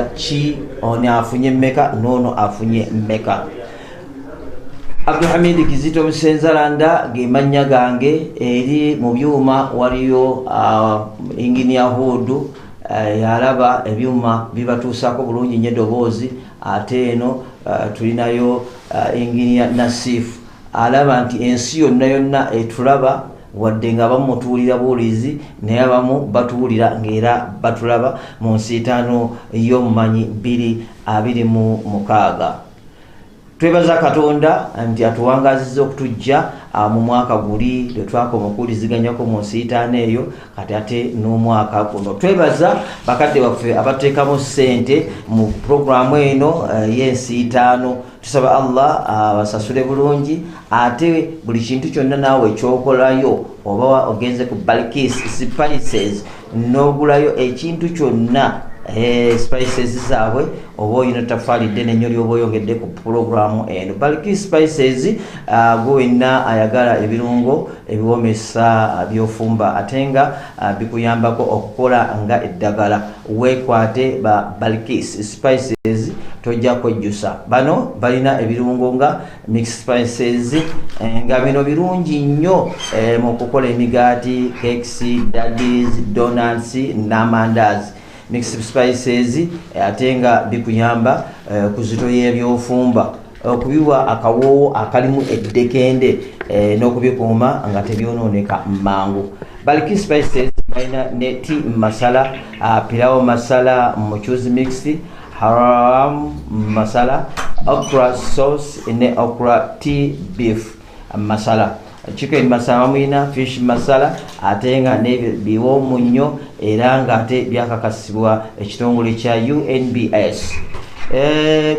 ki oni afunye mmeka nono afunye mmeka. Abdulhamid Kizito Musenzalanda ge manya gange eri mu byuma waliyo engineer Hudu yalaba ebyuma bibatuusako bulungi nnyo eddoboozi ate eno tulinayo engineer Nasif alaba nti ensi yonna yonna etulaba wadde nga abamu mutuwulira buulizi naye abamu batuwulira ng'era batulaba mu nsiitaano y'omumanyi 2026. Twebaza Katonda nti atuwangazizza okutujja mu mwaka guli lwe twakoma okuwuliziganyako mu nsiitaano eyo kati ate n'omwaka guno. Twebaza bakadde baffe abateekamu ssente mu puroguramu eno y'ensiitaano. Tusaba Allah abasasule bulungi ate buli kintu kyonna naawe ekyokolayo oba ogenze ku Balkis Spices n'ogulayo ekintu kyonna spices zaabwe oba oyina tafaali ddene nnyo lyoba oyongedde ku puroguramu eno. Balkis Spices gwe wenna ayagala ebirungo ebiwomesa byofumba ate nga bikuyambako okukola nga eddagala. Weekwate ba Balkis Spices tojja kwejjusa. Bano balina ebirungo nga mixed spices nga bino birungi nnyo mu kukola emigaati, cakes, daddies, donuts n'amandaazi. Mixed spices ate nga bikuyamba kuzito y'ebyofumba okubiwa akawoowo akalimu eddekende n'okubikuuma nga tebyonooneka mangu. Balkis Spices balina ne tea masala, pilau masala, muchuzi mixed, haram masala, okra sauce ne okra tea beef masala. Chicken masala mwina, fish masala ate nga biwoomu nnyo era nga ate byakakasibwa ekitongole kya UNBS.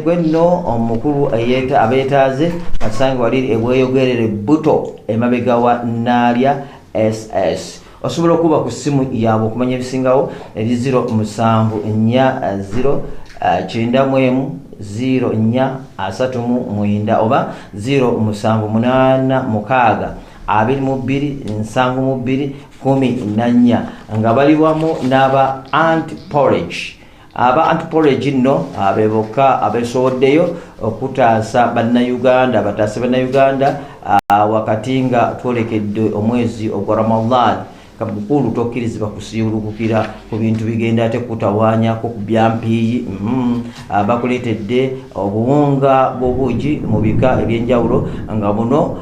Gwe nno omukulu abeetaaze kasange wali ebweyogerere buto emabega wa Naalya SS. Osobola okuba ku ssimu yaabwe okumanya ebisingawo eri 0740 9439 oba 0786227214 nga bali wamu n'aba Anti-Porridge. Aba Anti-Porridge nno abeboka abesooddeyo okutaasa bannayuganda bataase bannayuganda wakati nga twolekedde omwezi ogwa Ramadan. Kabukulu tokkirizibwa kusiyulukukira ku bintu bigenda ate kutawaanyako ku byampiiyi. Bakuleetedde obuwunga bw'obuugi mu bika ebyenjawulo nga buno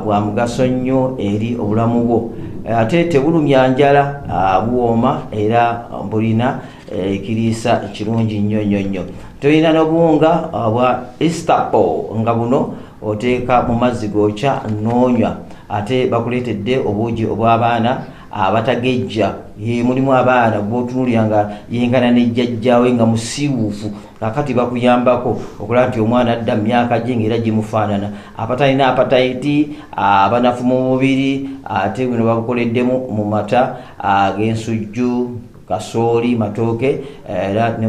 bwa mugaso nnyo eri obulamu bwo ate tebulumya njala, buwooma era bulina ekiriisa kirungi nnyo. Tulina n'obuwunga bwa Istapo nga buno oteeka mu mazzi gookya n'onywa. Ate bakuleetedde obuugi obw'abaana abatagejja. Mulimu abaana bw'otunuulira nga yenkana ne jjajjaawe nga musiiwuufu kakati bakuyambako okulaba nti omwana adda mu myaka gye ng'era gimufaanana. Abatalina apatayiti, abanafu mu mubiri ate bino babukoleddemu mu mata ag'ensujju, kasooli, matooke era ne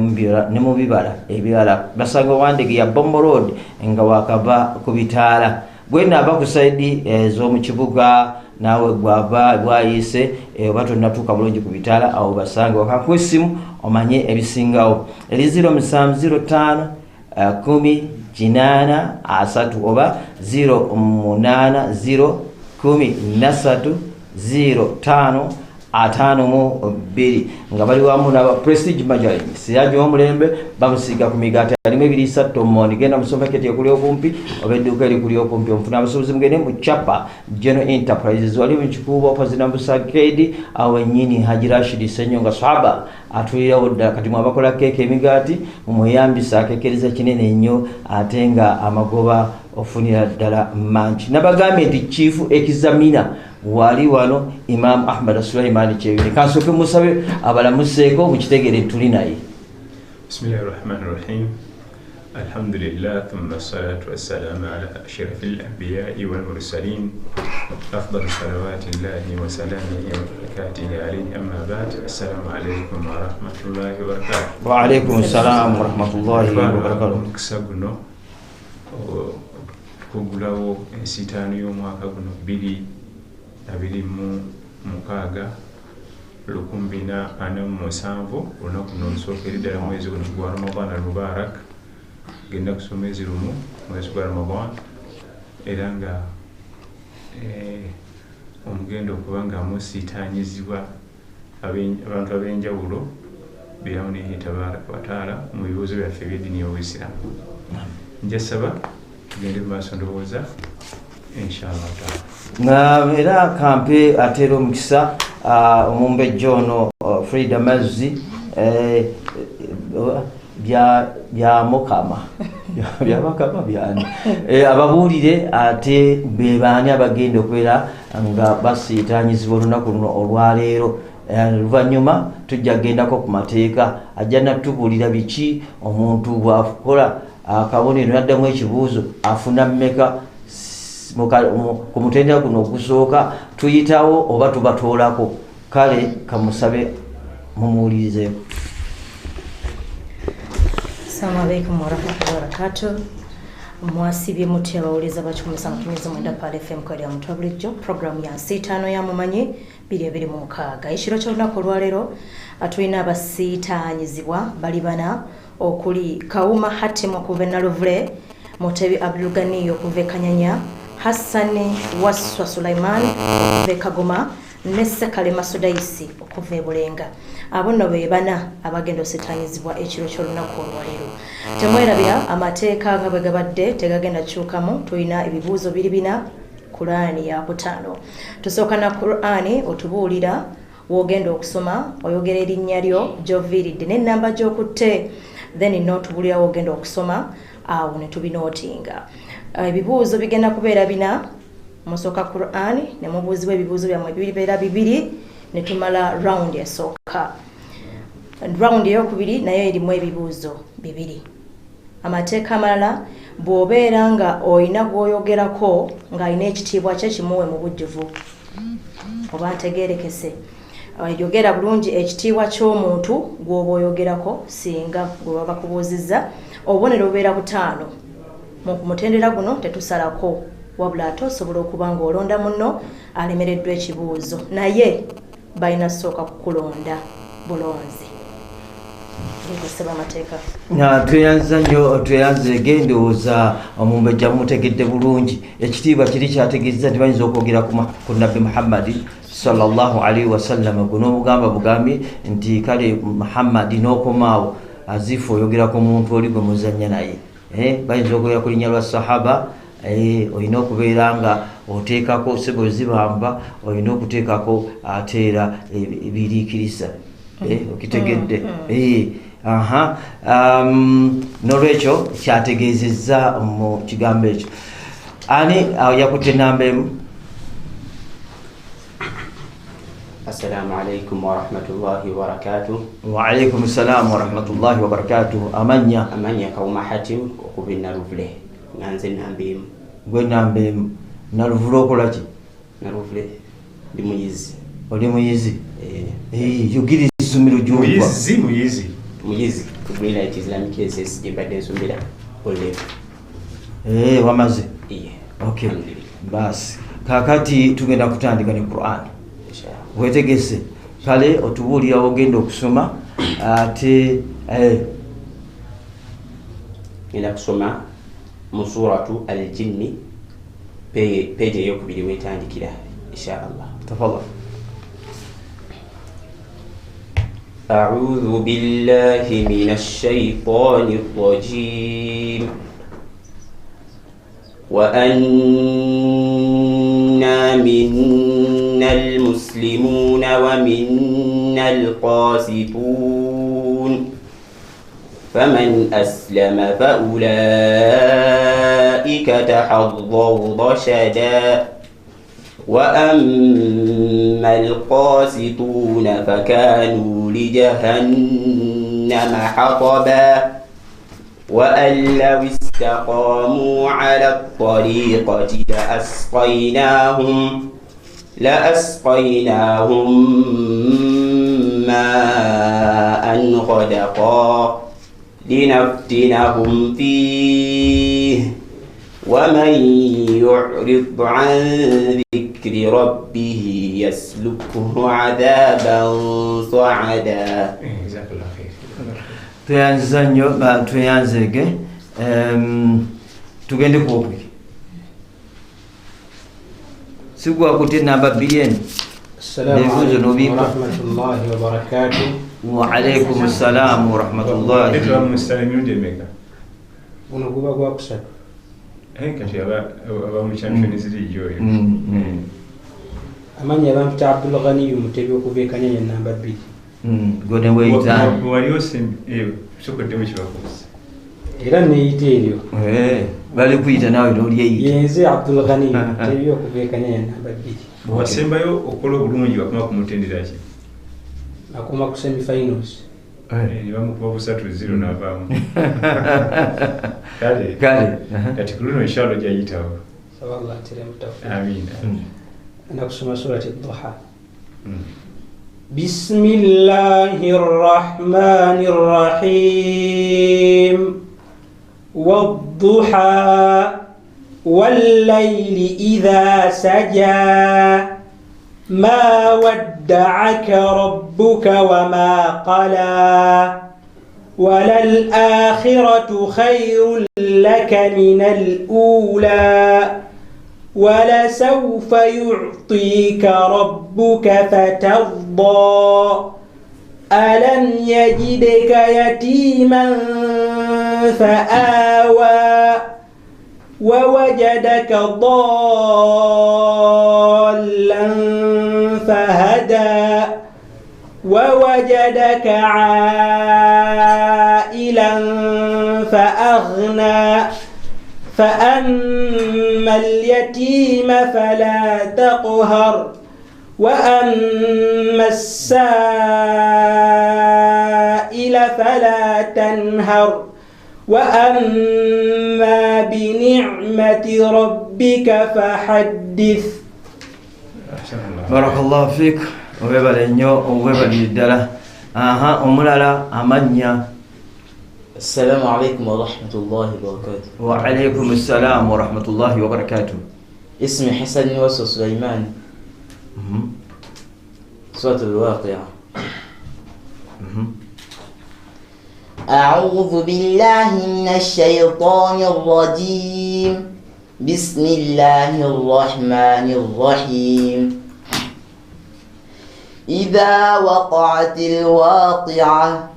mu bibala ebirala. Basanga Wandege ya Bombo Road nga wakava ku bitaala. Gwena aba ku saidi ez'omu kibuga naawe gwava bwayise oba tonnatuuka bulungi ku bitaala awo basange wakaku essimu omanye ebisingawo eri 0705 10 oba 080 13 05 52 nga bali wamu n'aba Prestige Majaline Siraji w'omulembe bamusiiga ku migaati alimu 2 Moni. Genda mu supermarket ekuli okumpi oba edduuka erikuli okumpi omufuna abasuubuzi mugende mu Chapa General Enterprises wali mu Kikuubo opposite Nambusa Arcade awo ennyini Haji Rashid Ssenyonga Sahaba atulirawo ddala kati mwabakola keeke emigaati mumweyambisa akeekereza kinene nnyo ate nga amagoba ofunira ddala mangi. Nabagambye nti Chief Examiner wali wano Imam Ahmad Sulaiman Chewine kansooke musabe abalamuseeko mu kitegere tuli naye. Bismillahirrahmanirrahim. Alhamdulillah thumma salatu wassalamu ala ashrafil anbiya'i wal mursalin afdal salawatillahi wa salamihi wa barakatihi alayhi amma ba'd. Assalamu alaykum wa rahmatullahi wa barakatuh. Wa alaykum assalam wa rahmatullahi wa barakatuh. Kusaguno kugulawo ensiitaano y'omwaka guno 2026 1447 olunaku luno olusooka ddala mwezi guno gwa Ramadan al-Mubarak genda kusoma mwezi lumu mwezi gwa Ramadan era nga omugendo okuba nga musiitaanyizibwa abantu ab'enjawulo birawunihi tabaraka wataala mu bibuuzo byaffe ebyeddiini y'Obuyisiraamu. Njasaba tugende mu maaso ndowooza inshallah taala. Era kampe ateera omukisa omumbejja ono Frida Mazzi bya mukama byabakama byani ababuulire ate be baani abagenda okubeera nga basiitaanyizibwa olunaku luno olwaleero. Oluvannyuma tujja gendako ku mateeka ajja natubuulira biki omuntu bw'akola akabonero naddamu ekibuuzo afuna mmeka ku mutendera guno ogusooka tuyitawo oba tubatoolako. Kale kamusabe mumuwulirizeeko. Assalamu alaikum warahmatullahi wabarakatuh. Mwasibye mutya abawuliza bakikumisa mutumiza mwenda Pale FM kwali ya mutwa bulijjo programu ya nsiitaano ya mumanyi 226. Ekiro ky'olunaku olwaleero atulina abasiitaanyizibwa bali bana okuli Kawuma Hatim okuva e Naluvule, Mutebi Abdul Ghani okuva e Kanyanya, Hassani Waswa Sulaiman okuva e Kagoma ne Sekale Masudaisi okuva e Bulenga. Abo nno be bana abagenda ositaanyizibwa ekiro ky'olunaku olwaleero. Temwerabira amateeka nga bwe gabadde tegagenda kyukamu. Tulina ebibuuzo bina Qur'ani ya kutaano. Tusooka na Qur'ani otubuulira wogenda okusoma oyogera erinnya lyo gy'oviiridde n'ennamba gy'okutte, then n'otubuulira wogenda okusoma awo ne tubinootinga. Ebibuuzo bigenda kubeera bina. Musooka Qur'ani ne mubuuzibwa ebibuuzo byammwe bibeera bibiri ne tumala round esooka. Round ey'okubiri nayo erimu ebibuuzo bibiri. Amateeka amalala bw'obeera nga oyina gw'oyogerako ng'alina ekitiibwa kye kimuwe mu bujjuvu oba ntegeerekese. Yogera bulungi ekitiibwa ky'omuntu gw'oba oyogerako singa gwe baba bakubuuzizza. Obubonero bubeera butaano. Mu mutendera guno tetusalako wabula ate osobola okuba ng'olonda munno alemereddwa ekibuuzo naye balina sooka kukulonda bulonzi. Tweyanza nnyo tweyanze gendowooza omumbejja mutegedde bulungi ekitiibwa kiri kyategeeza nti bayinza okwogera ku Nabbi Muhammadi sallallahu alaihi wasallam. Guno obugamba bugambi nti kale Muhammadi n'okomaawo azifu oyogerako omuntu oli gwe muzannya naye. Bayinza okwogera ku linnya lwa sahaba. Olina okubeera nga oteekako sebo zibamba, olina okuteekako ateera ebiriikiriza. Okitegedde. N'olwekyo kyategeezezza mu kigambo ekyo. Ani yakutte ennamba emu? Assalamu alaikum warahmatullahi wabarakatuh. Wa alaikum salaam warahmatullahi wabarakatuh. Amanya Kawuma Hatim okuva e Naluvule. Nganze ennamba emu. Gwe ennamba emu. Naluvule okola ki? Naluvule ndi muyizi. Oli muyizi? Yogera essomero gy'ova. Muyizi ku Greenlight Islamic SS gye mbadde nsomera olevu. Wamaze? Okay. Basi kakati tugenda kutandika ne Qur'an. Wetegese kale otubuulira ogenda okusoma ate ngenda kusoma mu suratu al-Jinni peeji ey'okubiri wetandikira inshallah. Tafadhal. أعوذ بالله من الشيطان الرجيم وأنا منا المسلمون ومنا القاسطون فمن أسلم فأولئك تحضوا رشدا وأما القاسطون فكانوا لجهنم حطبا وأن لو استقاموا على الطريقة لأسقيناهم ماء غدقا لنفتنهم فيه ومن يعرض عن ذكر ربه يسلكه عذابا صعدا. جزاك الله خير. tuyanzege tugende kwokwe sigwa kuti namba bien. Assalamu alaikum warahmatullahi wabarakatuh. Wa alaikum assalam warahmatullahi. Eto musalimu ndemeka unokuba gwa kusatu kati aba mu champions league oyo amanya abantu Abdul Ghani Mutebi okubekanya ya namba 2 golden wayita waliyo sokote mu kibakozi era neyite eryo bali kuyita nawe noli eyita yenze Abdul Ghani Mutebi okubekanya ya namba 2 wasembayo okola obulungi wakoma kumutendera ki akoma ku semi finals bamukuba busatu 0 n'avaamu kale kati kuluno inshallah jayitawo Allah atere mutafu. amina. nakusoma surati ad-duha. Bismillahir rahmanir rahim. Wad-duha wal-layli idha saja. ما ودعك ربك وما قلى وللآخرة خير لك من الأولى ولسوف يعطيك ربك فترضى ألم يجدك يتيما فآوى ووجدك ضالا فهدى ووجدك عائلا فأغنى فأما اليتيم فلا تقهر وأما السائل فلا تنهر وأما بنعمة ربك فحدث. بارك الله فيك. وبيبالي نيو وبيبالي الدلا أمولالا أمانيا. السلام عليكم ورحمة الله وبركاته. وعليكم السلام ورحمة الله وبركاته. اسمي حسن يوسف سليمان. سورة الواقعة. أعوذ بالله من الشيطان الرجيم. بسم الله الرحمن الرحيم. إذا وقعت الواقعة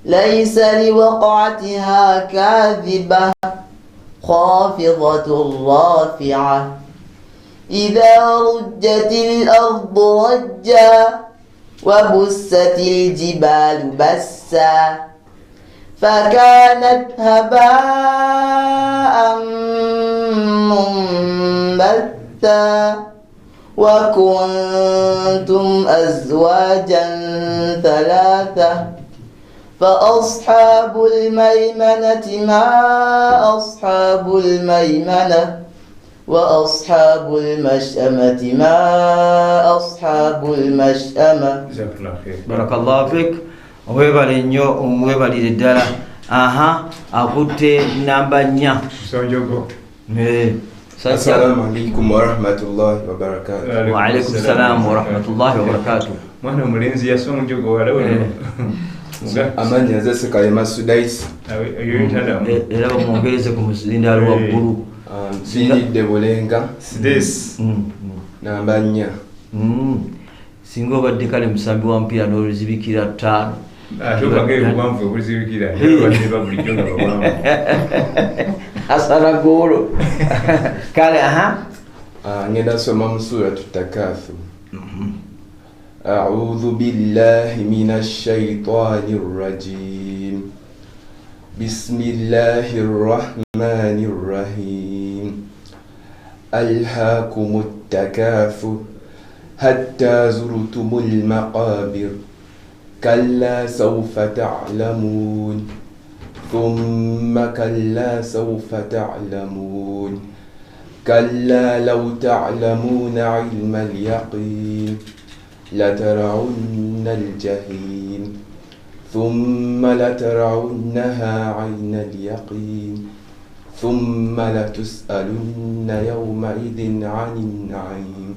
ليس لوقعتها كاذبة خافضة رافعة إذا رجت الأرض رجا وبست الجبال بسا فكانت هباء منبثا وكنتم أزواجا ثلاثة فأصحاب الميمنة ما أصحاب الميمنة وأصحاب المشأمة ما أصحاب المشأمة. جزاك الله خير. بارك الله فيك. webale nnyo webali ddala. akutte namba 4 sonjogo. Assalamu alaikum warahmatullahi wabarakatuh. Wa alaikum salam warahmatullahi wabarakatuh. Mwana mulenzi yasonjogo wala wano. Amanya zese kalema Sudais. Era bamwongereze ku musindalo waggulu. Sinidde Bulenga. Sudais. Namba 4. Singa obadde kale musambi wa mpira n'oluzibikira 5. Tubagee kubamvu okuzibikira. Baliba bulijjo nga babamba. Asala golo. Kale ngenda soma mu suratu Takathur. أعوذ بالله من الشيطان الرجيم. بسم الله الرحمن الرحيم. ألهاكم التكاثر حتى زرتم المقابر كلا سوف تعلمون ثم كلا سوف تعلمون كلا لو تعلمون علم اليقين لترون الجحيم ثم لترونها عين اليقين ثم لتسألن يومئذ عن النعيم.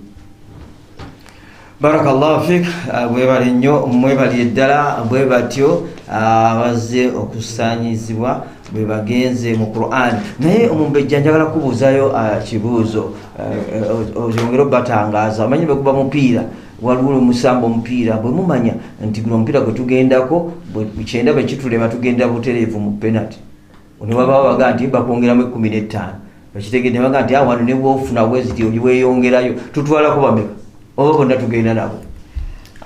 Barakallahu fik. Bwebali nnyo mwebali eddala bwe batyo abazze okusaanyizibwa bwe bagenze mu Qur'an. Naye omumbejja njagala kubuuzayo kibuuzo oyongera obatangaaza. Amanyi bwe kuba mupiira waliwo omusamba omupiira bwe mumanya nti guno omupiira gwe tugendako bukyenda bwe kitulema tugenda butereevu mu penalty ne wabaawo baga nti bakwongeramu 15 bakitegedde baga nti wano ne bwofuna bweziti oliweeyongerayo tutwalako bameka oba bonna tugenda nabo.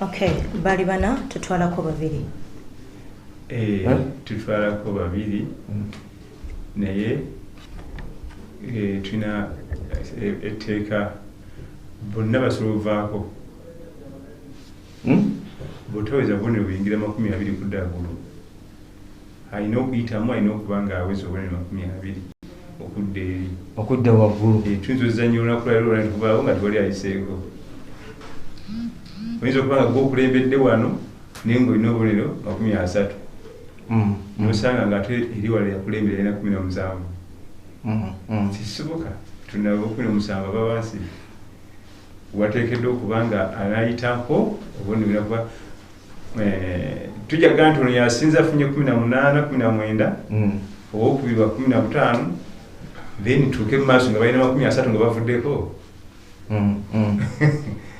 Okay, bali bana tutwalako babiri. Tutwalako babiri naye tulina etteeka bonna basobovaako bw'otaweza bubonero buyingira 20 kudda waggulu alina okuyitamu alina okuba nga aweza obubonero 20 okudda waggulu. tuyinza ozannya olunaku lwaliro olwatubaawo nga tewali ayiseeko. Oyinza okuba nga gwokulembedde wano naye ng'olina obubonero 30 nosanga ng'ate eri wala yakulembera alina 17. Kisoboka tunaba 17 aba wansi wateekeddwa okuba nga anayitako obubonero kuba tujaga nti ono yasinza afunye 18 19 owokubiri wa 15 then tuuke mu maaso nga balina 30 nga bavuddeko.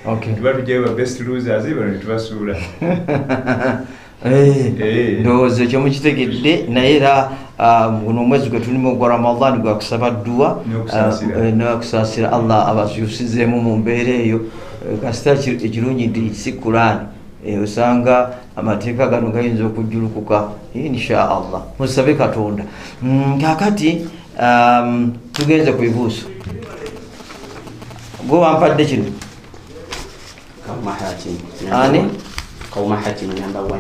Okay. Tuba tujjayo ba best losers bano ne tubasuula. Ndowooza ekyo mukitegedde naye era guno omwezi gwe tulimu ogwa Ramadan gwa kusaba dduwa n'okusaasira Allah abakyusizeemu mu mbeera eyo kasita ekirungi nti si Qur'an osanga amateeka gano gayinza okujjulukuka insha Allah musabe Katonda. Kakati tugenze ku bibuuzo gwe wampadde kino ani Kauma Hatim number 1.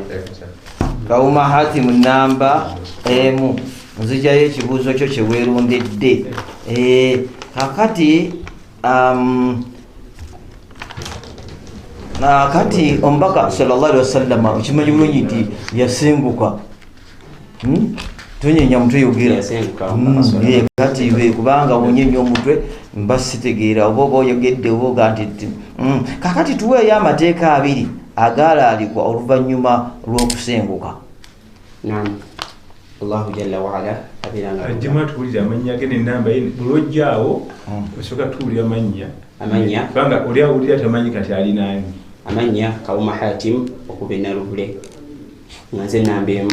Kauma Hatim namba emu nzijayo ekibuuzo kyo kye weerondedde. Kakati kati omubaka sallallahu alaihi wasallam okimanyi bulungi nti yasenguka tonyenya mutwe yogera kati be kubanga wonyenya omutwe mba sitegeera oba oyogedde oboga nti kakati tuweeyo amateeka abiri agaalaalikwa oluvannyuma lw'okusenguka. Allahu jalla wa ala ajjuma tuwulira amannya ge n'ennamba ye bulojjaawo osooka tuwulira amannya kubanga oli awulira tamanyi kati ali naani. Amannya Kauma Hatim okuba enalubule nga nze nnamba emu.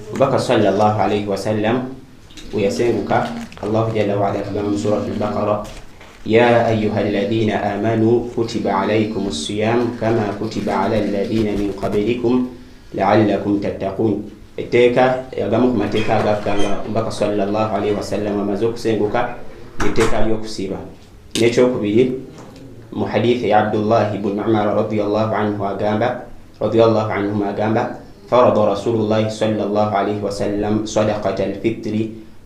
Omubaka sallallahu alayhi wasallam weyasenguka Allahu jalla wa ala tugamba mu surati al-Baqara ya ayuha alladhina amanu kutiba alaykum as-siyam kama kutiba ala alladhina min qablikum la'allakum tattaqun. Etteeka yagamu ku mateeka agakanga Omubaka sallallahu alayhi wasallam amaze okusenguka etteeka ly'okusiiba. N'ekyokubiri mu hadithi ya Abdullah ibn Umar radiyallahu anhuma agamba فرض رسول الله صلى الله عليه وسلم صدقة الفطر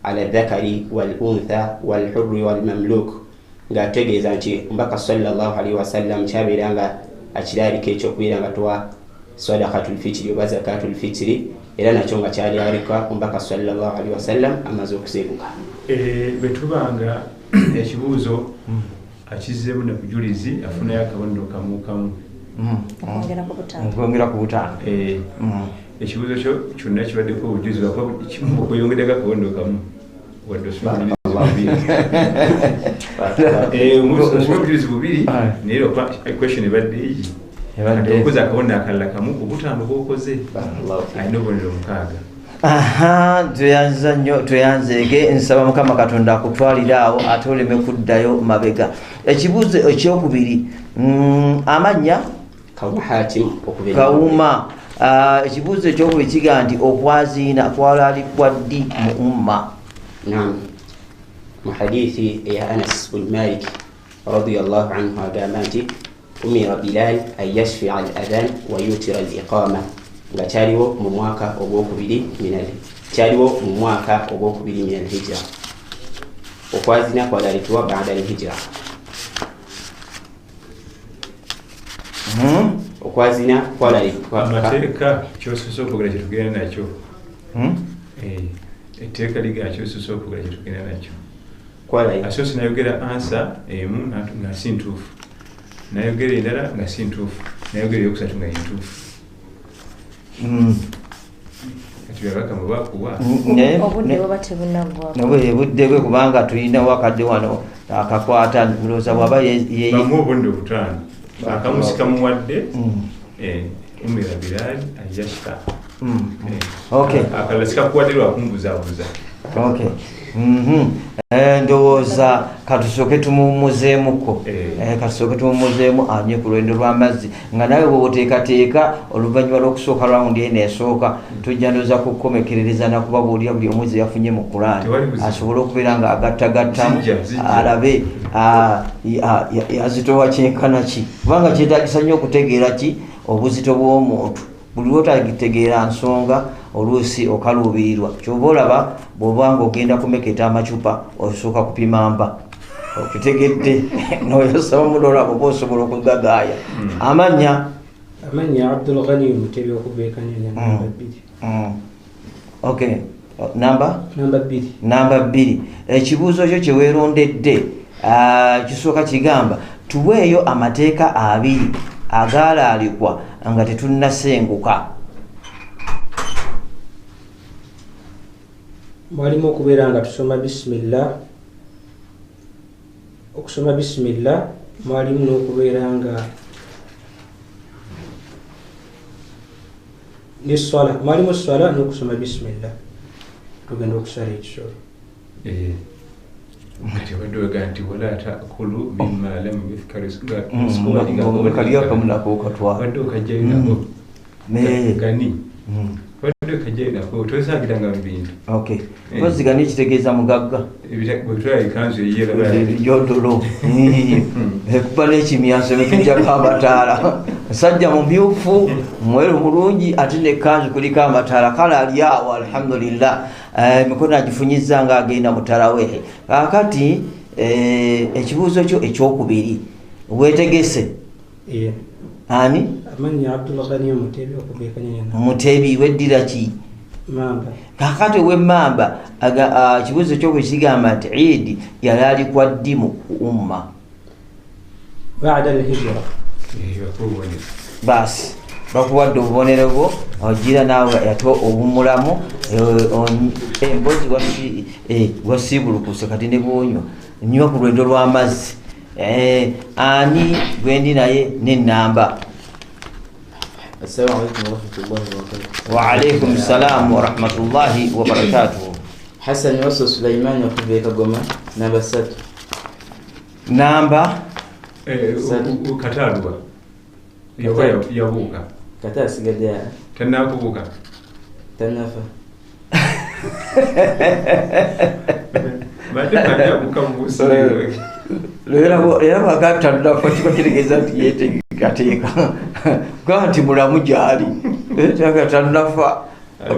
على الذكر والأنثى والحر والمملوك. Ngategeeza nti Omubaka sallallahu alaihi wasallam kyabeeranga akiraalika ekyokubeera nga tuwa sadaqatul fitri oba zakatul fitri era nakyo nga kyali alika Omubaka sallallahu alaihi wasallam amaze okusenguka. Bwe tubanga ekibuuzo akizzeemu ne bujulizi afunayo akabonero kamu okwongera ku butaano. Ekibuuzo kyo kyonna kibaddeko obujulizi okweyongeddeko akabonero kamu wadde obujulizi bubiri naye question ebadde egi okoze akabonero akalala kamu obutaano bwokoze alina obubonero 6. Tweyanzeege nsaba Mukama Katonda akutwalira awo ate oleme kuddayo mabega. Ekibuuzo ekyokubiri amannya Kauma. Ekibuuzo ekyokubiri kiga nti okwaziina kwalaalikwa ddi mu umma. mu hadithi ya Anas bin Malik radiyallahu anhu agamba nti umira Bilal an yashfi'a al-adhan wa yutira al-iqama. Nga kyaliwo mu mwaka ogwokubiri min al-hijra. Okwazina kwalaalikibwa ba'da al-hijra. Okwazina kwalaalikibwa amateeka ky'osoose okwogera kye tugenda nakyo etteeka ligakyususa okugala kyetugenda nakyo kwalayi asoose nayogera ansa emu nga si ntuufu, nayogera endala nga si ntuufu, nayogera eyokusatu nga yentuufu. Kati byabaka mwe bakuwa obudde bwaba tebunaggwako nabwe budde bwe kubanga tulina wakadde wano akakwata ndowooza bw'aba bamu obudde obutaano akamusika muwadde umira Bilali ayashka akalala sikakuwadde lwakumbuzaabuza. Ndowooza katusooke tumumuzeemuko katusooke tumumuzeemu anye ku lwendo lw'amazzi nga nawe bw'oteekateeka oluvannyuma lw'okusooka rawundi eno esooka tujja ndowooza kukomekerereza nakubabuulira buli omuzi yafunye mu Qur'an asobole okubeera nga agattagattamu alabe yazitowa kyenkana ki kubanga kyetaagisa nnyo okutegeera ki obuzito bw'omuntu buli lwotagitegeera nsonga oluusi okaluubirirwa kyoba olaba bw'obanga ogenda kumeketa amacupa osooka kupimamba okitegedde noyosaba mudola bwoba osobola okugagaaya. Amanya Abdul Ghani Mutebi okuva e Kanyanya namba 2. Namba 2 ekibuuzo kyo kye weerondedde kisooka kigamba tuweeyo amateeka 2 agaalaalikwa nga tetunnasenguka. mwalimu okubeera nga tusoma bisimillah, okusoma bisimillah, mwalimu n'okubeera nga ne swala, mwalimu swala n'okusoma bisimillah tugenda okusala ekisolo. Kati wadde wega nti wala taakulu mimma lam yuzkar kamunako okatwala wadde okajjayo nako gani wadde okajjayo nako tosagiranga mu bintu tozigani kitegeeza mugagga bwetwala ekanzu eyiyodolo ekuba n'ekimyanso netujjako amataala musajja mumyufu mweru mulungi ate nekanzu kuliko amataala kale ali awo alhamdulillah emikono agifunyiza nga agenda mutalawehe. Kakati ekibuuzo kyo ekyokubiri weetegese ani amanya Abdul Ghani Mutebi okuva e Kanyanya Mutebi weddira ki Mamba. Kakati ow'emmamba ekibuuzo kyokwe kigamba nti Eid yali ali kwa ddi mu umma baada al-hijra basi bakuwadde obubonero bwo ogira naawe yato obumulamu embozi wasiibulukuse kati ne bwonywa nywa ku lwendo lw'amazzi ani gwendi naye n'ennamba. Assalamu alaikum warahmatullahi wabarakatuh. Wa alaikum salam warahmatullahi wabarakatuh. Hassan Waso Sulaiman okuva e Kagoma namba 3. Namba katalwa yabuuka kata asigadde tannakubuuka tannafa badde kanyabuuka mubusiiwe era bagatannafa kiba kitegeeza nti yeteekateeka kuba nti mulamu gyali tannafa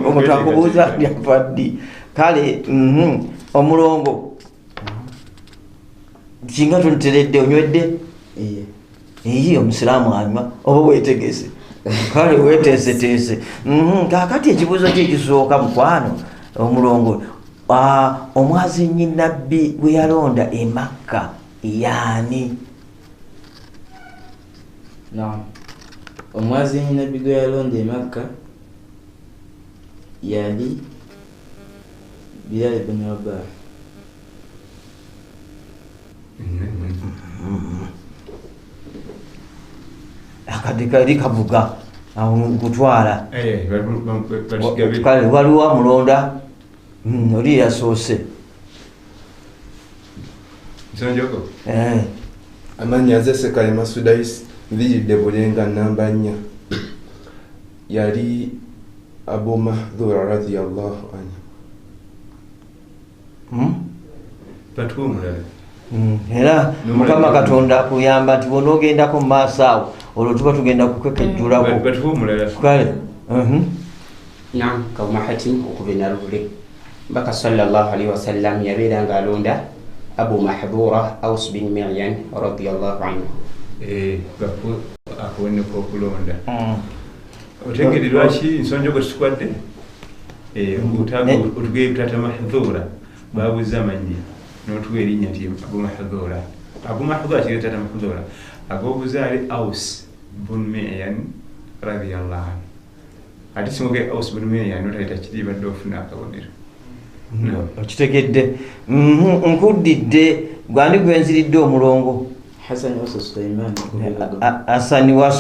omuntu akubuuza yafa ddi kale omulongo kinga tunteredde onywedde eyi omusiraamu anywa oba weetegese kale weeteeseteese. Kakati ekibuuzo kye ekisooka mukwano omulongo omwazinyi nabbi gwe yalonda e Makka yaani? omwazinyi nabbi gwe yalonda e Makka yali Bilal ibn Rabah. Akadde kali kavuga kutwala kale waliwo amulonda oli yasoose nsonjoko Amanya ze Sekalima Sudais viridde bulenga namba 4 yali Abu Mahdhura radiyallahu anhu. batuwa omulala era Mukama Katonda akuyamba nti bw'onoogendako mu maaso awo olwo tuba tugenda kukekejjulako batuwa omulala kale. Naam, Kawuma Hatim okuva e Naruvule. Mbaka sallallahu alaihi wasallam yabeera ng'alonda Abu Mahdhura Aws bin Miryan radiyallahu anhu. akuwoneka okulonda otegere lwaki nsonjogo tukwadde otugaye butata mahdhura babuza amannya n'otuwa erinnya nti abu mahdhura kiri tata mahdhura ag'obuzaale Aus bun Mi'yan radiyallahu anhu ate singoge Aus bun Mi'yan notaleta kiri badde ofuna akabonero okitegedde nkuddidde gwandi gwenziridde omulongo Hasani wa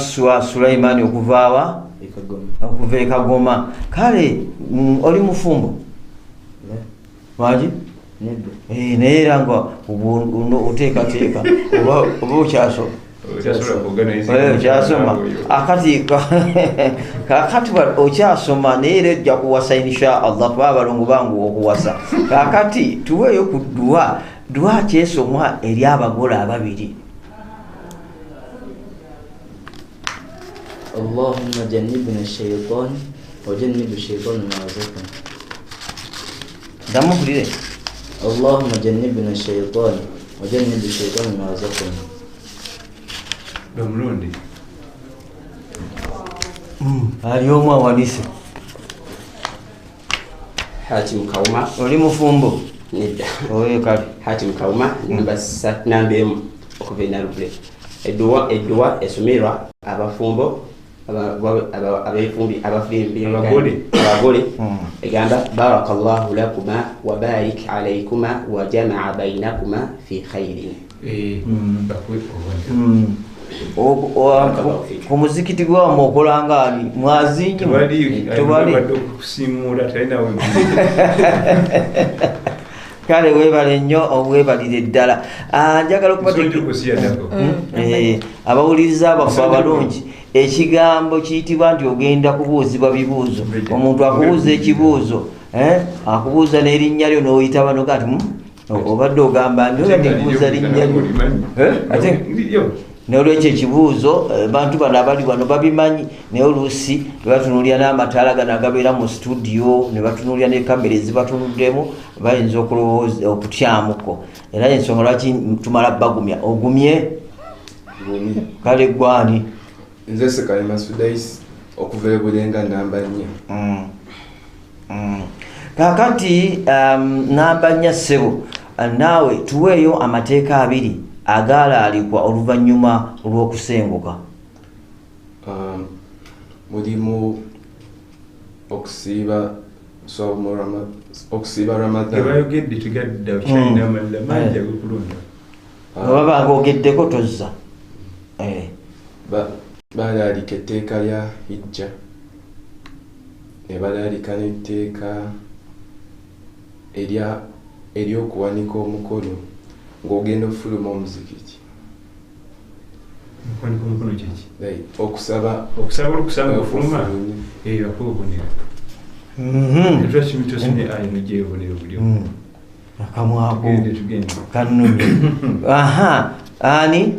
Sulaiman okuvaawa okuva e Kagoma kale oli mufumbo waji naye era nga oteekateeka oba okyasoma okyasoma akati okyasoma naye era ojja kuwasa insha Allah kuba abalongo bangu okuwasa kakati tuweeyo ku duwa kyesomwa eri abagole ababiri Allahumma jannibna ash-shaytan wa jannib ash-shaytan ma razaqtana. Damulire. Allahumma jannibna ash-shaytan wa jannib ash-shaytan ma razaqtana. Domulundi. Aliyomu awanise. Hatim Kauma. Oli mufumbo. Nidda. Oye kali. Hatim Kauma nambe okuva enalubule. Edduwa esomerwa abafumbo abagole egamba barakallahu lakuma wa barik alaykuma wa jamaa bainakuma fi khairin. Ku muzikiti gwamu okolanga ani mwazinyi tubali okusimula talinawe kale webale nnyo obwebalire ddala njagala abawuliriza abafu abalungi ekigambo kiyitibwa nti ogenda kubuuzibwa bibuuzo omuntu akubuuza ekibuuzo akubuuza n'erinnya lyo n'oyita bano kati obadde ogamba ndibuuza linnya lyo n'olwekyo ekibuuzo bantu bano abali wano babimanyi naye oluusi nebatunulira n'amataala gano agabeera mu studio ne batunulira ne kamera ezibatunuddemu bayinza okulowooza okutyamuko era ensonga lwaki tumala bagumya ogumye kale gwani nze Sekalima Sudais okuva Bulenga namba 4 kakati namba 4 ssebo naawe tuweeyo amateeka abiri agaalaalikwa oluvannyuma lw'okusenguka mulimu okusiiba Ramadan ebayogedde tugadda okyalina amalla mangi ag'okulonda oba bagoogeddeko tozza balaalika etteeka lya hijja ne balaalika n'etteeka ery'okuwanika omukono ng'ogenda ofuluma omuzikiti okusaba ofuluma akubonera etwakimitosine ayino gyebonero buli akamwako kanunye ani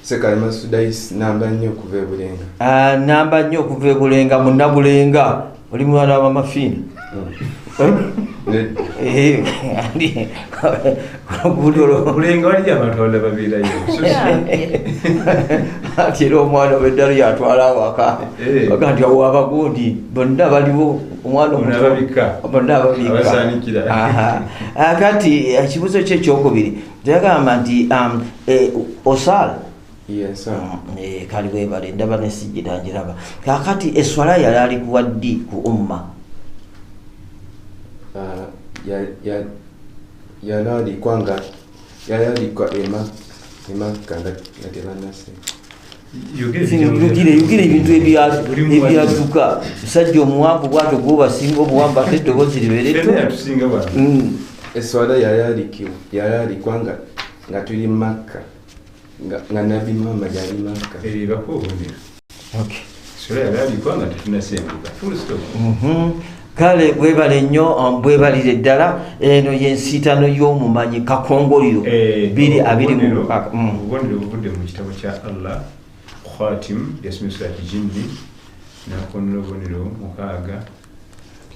Sekalima Sudais namba 4 okuva Bulenga namba 4 okuva Bulenga munnabulenga oli mwana wa mafiina Bulenga wali abantu ababeerayo ati era omwana weddala yatwala awaka baga nti awo abagundi bonna baliwo omwana bonna ababika kati ekibuzo kye ekyokubiri tegamba nti osala kali webale ndaba nesijirangiraba kakati eswala yali alikuwa ddi ku umma yalaalikwa Emakka nga tebanase yogire ebintu ebyatuka musajja omuwanvu bwatyo gwobasinga omuwanvu ate eddoboozi libeeretto eswala yalaalikwa nga tuli Makka nga Nabi Muhammad yali Makka kale bwebale nnyo bwebalire ddala eno yensiitano y'omumanyi kakongoliro 2 obubonero obuvudde mu kitabo kya Allah Khatim yasmi surati Jinni nakonera obubonero 6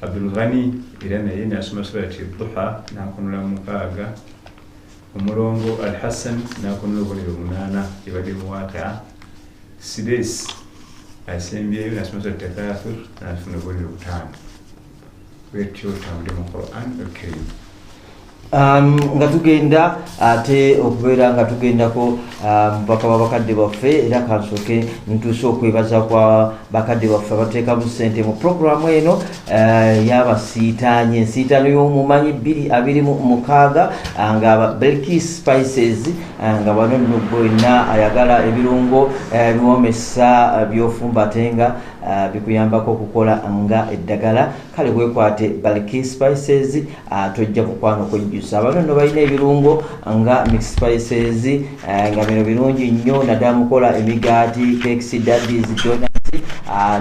Abdul Ghani era naye nasoma surati Duha nakonera 6 omulongo Al Hassan nakonera obubonero 8 ebadde mu Waqi'a Sides asembyeyo nasoma surati Takathur nafuna obubonero 5 bwetyo tambule mu Quran al-Karim. Nga tugenda ate okubeera nga tugendako mupaka wa bakadde baffe era kansooke ntuuse okwebaza kwa bakadde baffe abateekamu ssente mu programu eno y'abasiitaanye ensiitaano y'omumanyi 226 nga Belkis Spices nga bano nno bwenna ayagala ebirungo biwomesa byofumba ate nga bikuyambako okukola nga eddagala kale wekwate Belkis Spices tojja mukwano kwenjusa bano nno balina ebirungo nga mix spices nga bino birungi nnyo naddala mukola emigaati cakes daddies donuts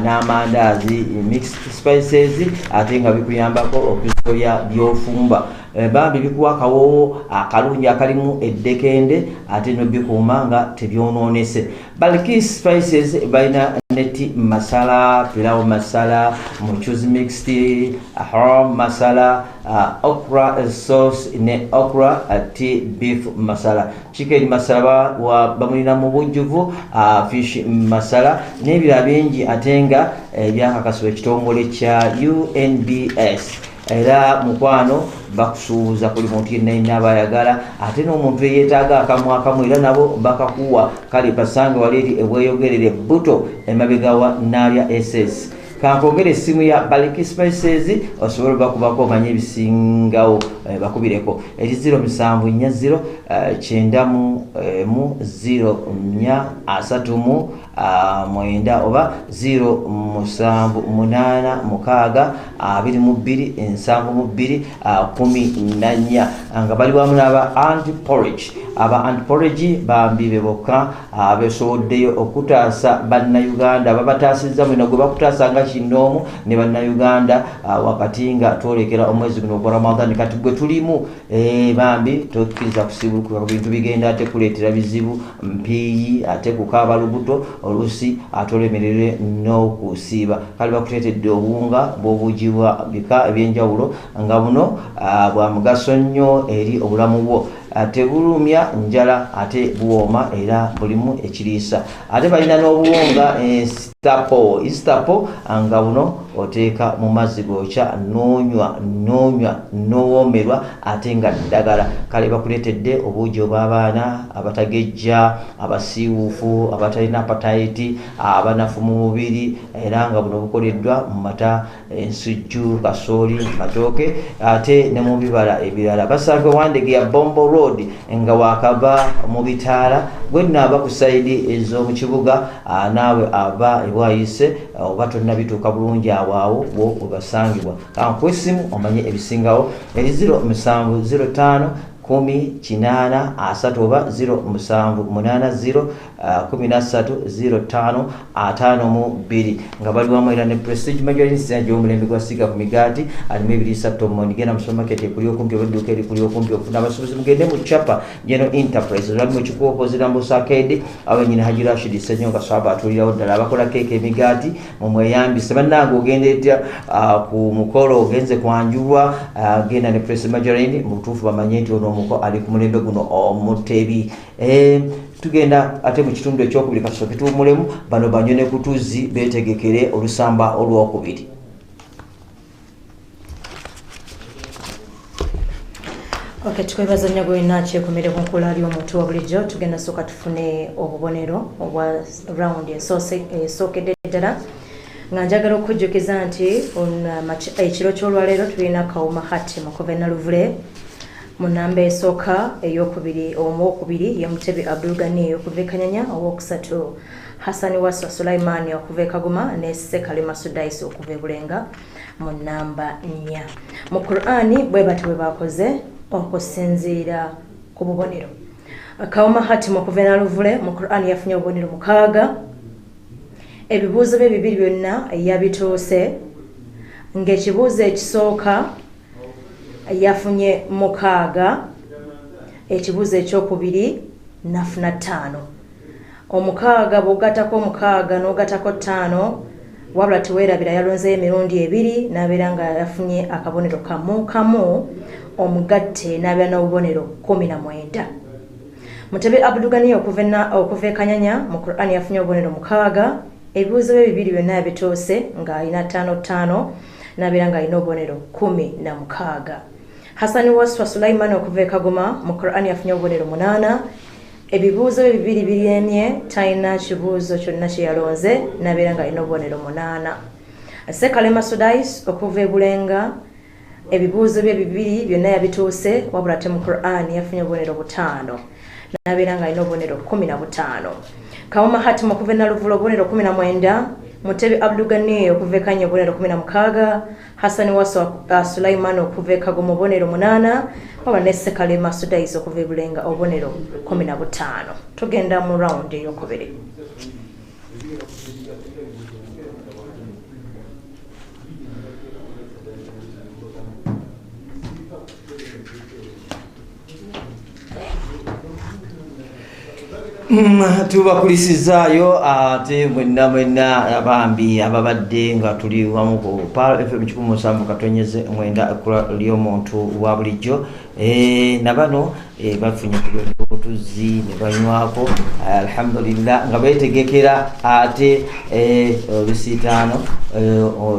n'amandaazi mix spices ate nga bikuyambako okusoya byofumba bambi bikuwa akawoowo akalungi akalimu eddekende ate nobikuuma nga tebyonoonese. Belkis Spices balina neti masala, pilau masala, mchuzi mixed, haram masala, okra sauce ne okra tea beef masala, chicken masala bamulina mu bujjuvu, fish masala n'ebirala bingi ate nga byakakasibwa ekitongole kya UNBS. Era mukwano bakusuuza buli muntu yenna yenna abayagala ate n'omuntu eyeetaaga akamu era nabo bakakuwa kale basange wali eri ebweyogerere buto emabega wa Nalya SS. Kankongere essimu ya Belkis Spices osobola bakubako omanye ebisingawo bakubireko eri 0740 9 oba 07862274 nga bali wamu n'aba anti-porridge. Aba anti-porridge bambibe bokka abesoboddeyo okutaasa bannayuganda babataasizza mwino gwe bakutaasa nga kinoomu ne bannayuganda wakati nga twolekera omwezi guno ogwa Ramadan kati gwe tulimu bambi tokkiriza kusibuluka ku bintu bigenda ate kuleetera bizibu mpiiyi ate kukaaba lubuto olusi atolemerere n'okusiiba kale bakuteetedde obuwunga bw'obuugibwa bika ebyenjawulo nga buno bwa mugaso nnyo eri obulamu bwo. Tebulumya njala ate buwooma era bulimu ekiriisa ate balina n'obuwunga Istapo nga buno oteeka mu mazzi gokya noonywa n'owoomerwa ate nga ddagala kale bakuleetedde obuugi obw'abaana abatagejja abasiiwuufu abatalina apatayiti abanafu mu mubiri era nga buno bukoleddwa mu mata ensujju kasooli matooke ate ne mu bibala ebirala. Basange Wandege ya Bombo Road nga wakava mu bitaala gwenna aba ku sayidi ez'omu kibuga naawe aba ebwayise oba tonna bituuka bulungi awaawo wo webasangibwa kankwesimu omanye ebisingawo eri 0705 10 8 oba 0780130552 nga bali wamu era ne Prestige Margarines gy'omulembe gwasiga ku migaati alimu 2 mmoni genda mu supermarket ekuli okumpi oba edduuka erikuli okumpi okufuna abasuubuzi mugende mu Chapa General Enterprise olali mu kikuuko ozira mu Sakedi awenyina Haji Rashid Ssennyonga Swaba atulirawo ddala abakola keeke emigaati mumweyambise bannange ogenda etya ku mukolo ogenze kwanjulwa genda ne Prestige Margarines mu butuufu bamanye nti ono omuko ali ku mulembe guno omutebi. Tugenda ate mu kitundu ekyokubiri kasooke tuwumulemu bano banyone kutuzi beetegekere olusamba olwokubiri. Tukwebaza nnyo gwenna akyekomere ku nkola ali omuntu wa bulijjo. Tugenda sooka tufune obubonero obwa rawundi esookedde ddala nga njagala okujjukiza nti ekiro ky'olwaleero tulina Kawuma Hatima okuva Naluvule mu nnamba esooka owokubiri ye Mutebi Abdul Ghani okuva e Kanyanya, owokusatu Hassani Waswa Sulaiman okuva e Kagoma ne Ssekalema Sudais okuva e Bulenga mu nnamba 4. Mu Qur'ani bwe bati bwe bakoze okusinziira ku bubonero. Kawuma Hatima okuva e Naluvule mu Qur'ani yafunye obubonero 6. Ebibuuzo bye bibiri byonna yabituuse ng'ekibuuzo ekisooka yafunye 6, ekibuuzo ekyokubiri nafuna 5. 6 bw'ogattako 6 n'ogattako 5 wabula teweerabira yalonzeyo emirundi 2 n'abeera nga yafunye akabonero kamu omugatte n'abeera n'obubonero 19. Mutebi Abdul Ghani okuva e Kanyanya mu Qur'ani yafunye obubonero 6. Ebibuuzo bye bibiri byonna yabituuse nga alina 5. nabeera nga alina obubonero 16. Hassan Waswa Sulaiman okuva e Kagoma mu Quran yafunye obubonero 8. Ebibuuzo bibiri biremye talina kibuuzo kyonna kye yalonze nabeera nga alina obubonero 8. Sekalema Sudais okuva e Bulenga ebibuuzo bye bibiri byonna yabituuse wabula ate mu Quran yafunye obubonero 5 nabeera nga alina obubonero 15. Kauma Hatim okuva e Naluvulo obubonero 19. Mutebi Abdugani okuva e Kanya obubonero 16. Hassan Waswa Sulaiman okuva e Kagoma obubonero 8 wabula ne Sekalema Sudais okuva e Bulenga obubonero 15. Tugenda mu round eyokubiri. Tubakulisizaayo ate mwenna abambi ababadde nga tuli wamu ku PAL FM 107.9 ekkula ly'omuntu wa bulijjo nabano bafunye kutuzi ne banywako alhamdulillah nga betegekera ate olusiitaano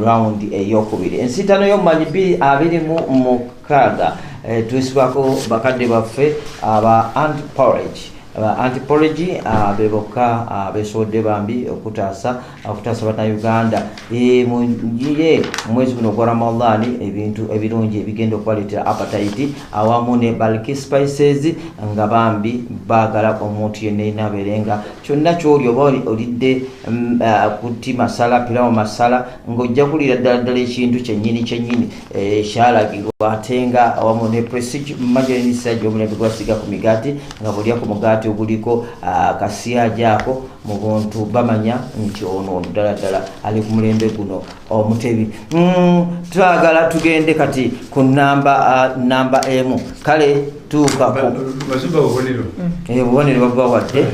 round eyokubiri. Ensiitaano y'omumanyi 226 tuisibako bakadde baffe aba Anti-Porridge beboka besodde bambi okutaasa bannayuganda munjire mwezi guno gwa Ramadan ebintu ebirungi ebigenda okubaletera appetite awamu ne bulk spices nga bambi baagala omuntu yenna inabeerenga kyonna kyoli oba olidde kuti masala pilawo masala ng'ojja kulira ddala ekintu kyennyini kyalagirwa ate nga awamu ne prestige majorinisa gy'omulembe gwasiga ku migaati nga bulya ku mugaati oguliko kasiyaja ako mu buntu bamanya nti ono ddala ali ku mulembe guno omutebi. Twagala tugende kati ku namba emu. Kale tuuka ku obubonero babawadde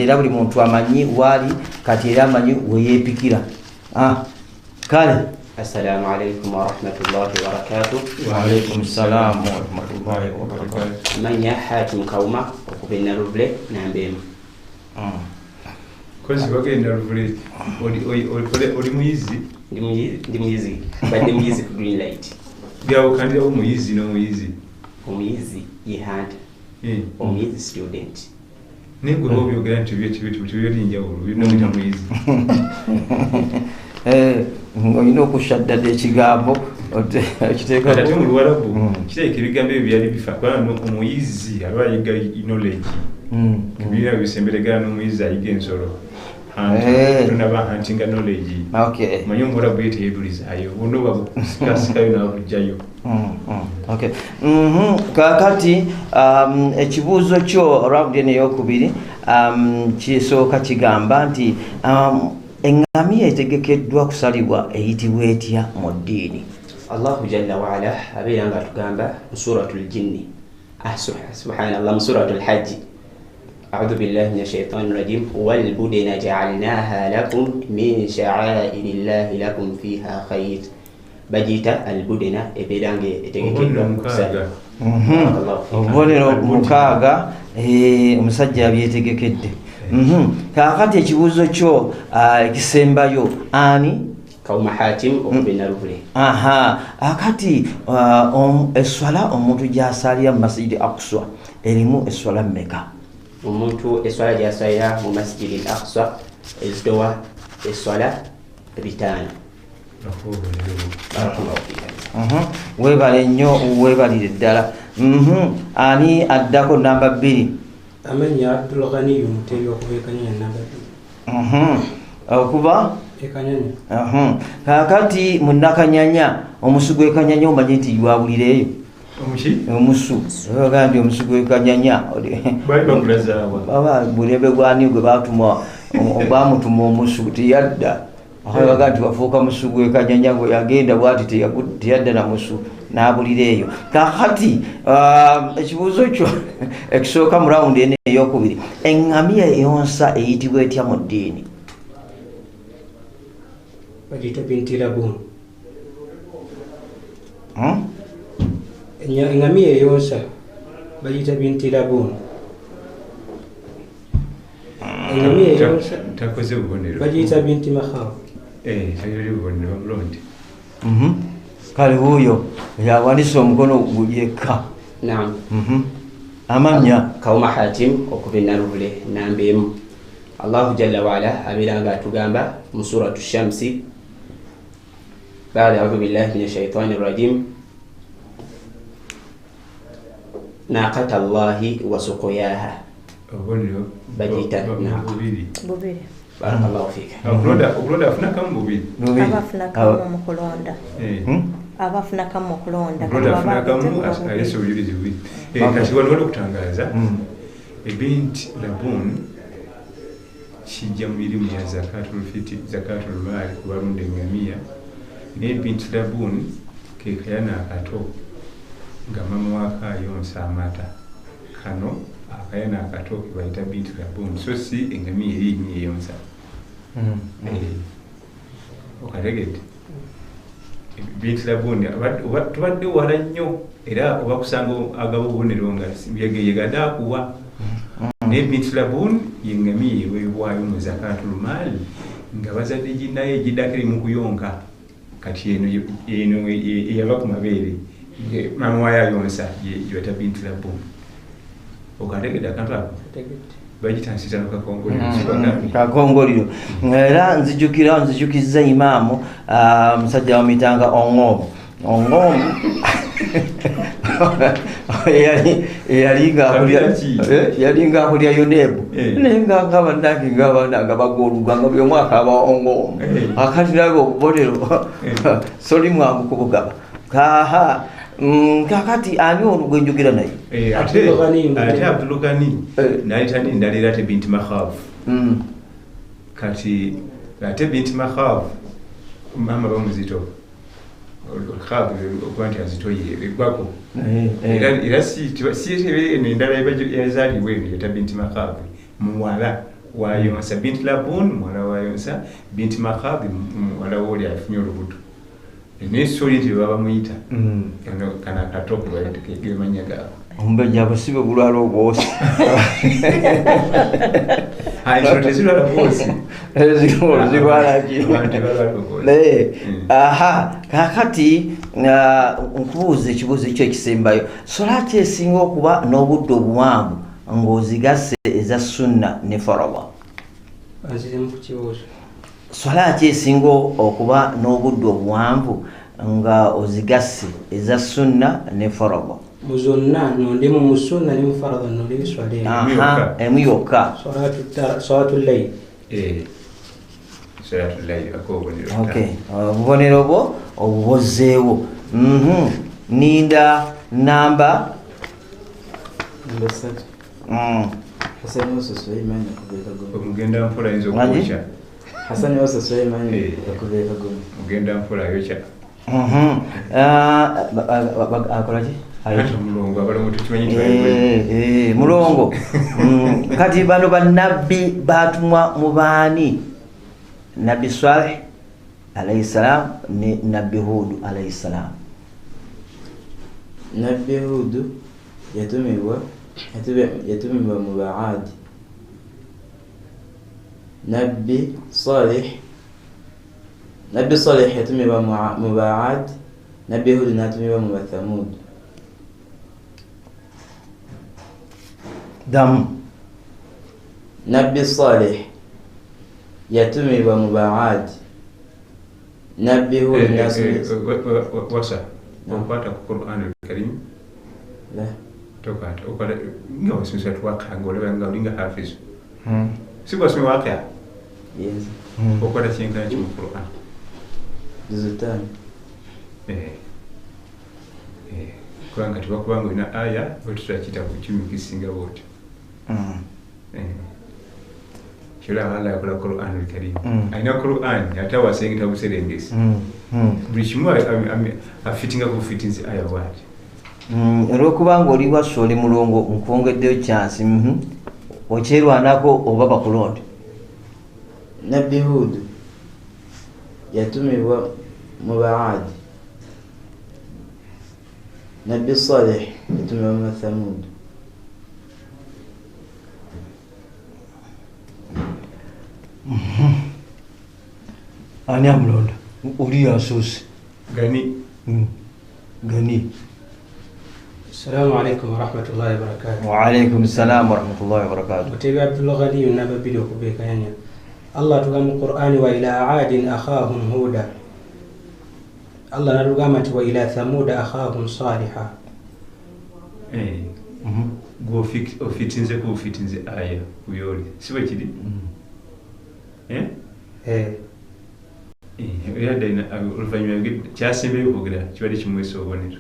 era buli muntu amanyi waali kati era amanyi weyeepikira. Kale Assalamu alaikum wa rahmatullahi wa barakatuh. Wa alaikum salam wa rahmatullahi wa barakatuh. Manya Hatim Kauma okuva e Naruvule Nambeemu. Kozi bagenda Naruvule oli muyizi? Ndi muyizi badde muyizi ku green light. Byawukandira omuyizi n'omuyizi? Omuyizi ye hand omuyizi student. Negwe obyogera nti byoli njawulo byonna muyizi. Olina okushaddada ekigambo ate mu Luwarabu kiteeka ebigambo ebyo byali bifa kubanga omuyizi aba ayiga knowledge ebirina bisemberegana n'omuyizi ayiga ensolo naba hunting knowledge manyi Omuwarabu yeteyebulizayo buno babusikasikayo nabujjayo. Kakati ekibuuzo kyo round eno eyokubiri kisooka kigamba nti engamiya etegekeddwa kusalibwa eyitibwa etya mu ddiini? Allahu jalla wa ala abeera nga tugamba mu suratul jinni subhanallah mu suratul hajji a'udhu billahi minash shaitani rajim wal budina ja'alnaha lakum min sha'airillahi lakum fiha khayr bajita al budina ebeera nga etegekeddwa kusalibwa. Obubonero 6 omusajja yabyetegekedde. Kakati ekibuuzo kyo ekisembayo ani? Kauma Hatim okuva e Naruvule. Akati eswala omuntu gy'asalira mu Masjid Aqsa erimu eswala mmeka? Omuntu eswala gy'asalira mu Masjid Aqsa ezitowa eswala 5. Weebale nnyo weebalire ddala. Ani addako namba 2? Amanya Abdul Ghani Mutebi okuva e Kanyanya namba 2. Okuva e Kanyanya. Kakati munnakanyanya omusu gw'ekanyanya omanyi nti gwawulireeyo? Omusu bagambye omusu gw'ekanyanya bulembe gwani gwe bamutuma omusu teyadda baga nti bafuuka musu gw'ekanyanya gwe yagenda bwati teyadda na musu n'abulireeyo. Kakati ekibuuzo kyo ekisooka mu rawundi eno eyokubiri, engamiya eyonsa eyitibwa etya mu ddiini? Bagiyita binti Labun. Engamiya eyonsa bagiyita binti Labun. Engamiya eyonsa takoze bubonero bagiyita binti Makhaf. Tayoli bubonero bamulondi. kale huyo yawanise omukono gulyekka. Naam. Amanya Kauma Hatim okuva enalubule namba emu. Allahu jalla waala abeera nga atugamba mu suratu Shamsi baada audhu billahi min shaitani rajim naqata Allahi wa suqyaha bagita bubiri barakallahu fika. Okulonda afuna kamu bubiri. abafuna kamu mu kulonda abafuna kamu mu kulonda Okulonda afuna kamu ayesa obujulizi bubiri. Kati waliwo okutangaza ebinti labun kijja mu mirimu ya zakatul maali ku balunda eŋŋamiya n'ebinti labun ke kayana akato nga mama waka ayonsa amata kano akayana akato ke bayita binti labun so si eŋŋamiya eriimu eyonsa okategedde binti labun tubadde wala nnyo era oba kusanga agaba obubonero nga yegadde akuwa n'ebinti labun yeŋŋamiya eweebwayo mu zakatul maali nga bazadde ginnayo egiddako eri mu kuyonka kati eno eyava ku mabeere mama wayo ayonsa gyebata binti labun okategedde akantu ako bagita nsitano kakongoliro era nzijukiza imaamu musajja wamitanga Ong'omu yalinga akulya yonebu nenga bannange nga bagoluga nga buli omwaka aba Ong'omu akatiraga okubonero soli mwangu kubugaba kaha kakati ani olugwe njogera naye ate Abdulugani nayitani ndalira te binti Makhaf kati ate binti Makhaf mama bamuzito Khaf okuba nti azitoye eggwako era si endala yazaliwe eno yeta binti Makhaf muwala wayonsa binti labun muwala wayonsa binti Makhaf muwala woli afunye olubuto nesoli nti baba muyita kana katoke bagemanya gaabo ombejja busibe bulwala obwosi tezirwala bwosi kakati nkubuuza ekibuuzo ekyo ekisembayo solati esinga okuba n'obudde obuwanvu ng'ozigase eza sunna ne farada solati esinga okuba n'obudde obuwanvu nga ozigase eza sunna ne farada muzonna nondemu musunna ne mufarada nondemu swala emu yokka salatul layl obubonero bwo obubozeewo ninda namba 3 Hassan Musa Suleiman akubeka goma omugenda mpola ayinza okwokya Hassan Musa Suleiman akubeka goma omugenda mpola ayokya akolaki mulongo abalamu tukimanyi mulongo kati bano bannabbi batumwa mu baani nabbi Salih alayhi salam ne nabbi Hud alayhi salam. Nabbi Hud yatumibwa mu Aad. Nabbi Salih yatumibwa mu Aad. Nabbi Hud yatumibwa mu Thamud. Nabbi Salih yatumibwa mu Aad. Nabbi Hud wasa okwata ku Qur'an al-Karim la tokata okala nga wasimisa twakanga olaba nga hafiz sibwa simi waqia yes okwata kyenkana kimu Qur'an juzutan kubanga tibakubanga olina aya wetutakita ku kimu kisinga bwoti kyola Allah yakola Qur'an al-Karim aina Qur'an ate wasengeta buserengesi buli kimu afitinga ku fitinzi aya bwati olwokubanga oli wasso oli mulongo nkwongeddeyo chance okyerwanako oba bakulonde. Nabbi Hud yatumibwa mu Aad. Nabbi Salih yatumibwa mu Thamud. Ani amulonda oli yasoose Gani. Gani. Assalamu alaikum warahmatullahi wabarakatuh. Wa alaikum assalam warahmatullahi wabarakatuh. Mutebe Abdullah Ghani naba bili okubeka yanya. Allah tugamba mu Qur'ani wa ila aadin akhahum huda. Allah narugamba ati wa ila thamuda akhahum saliha. Go ofitinze ku ofitinze aya kuyoli. Siba kidi? Yadda ina oluvanyuma kyasembeyo okwogera kibadde kimwesa obubonero.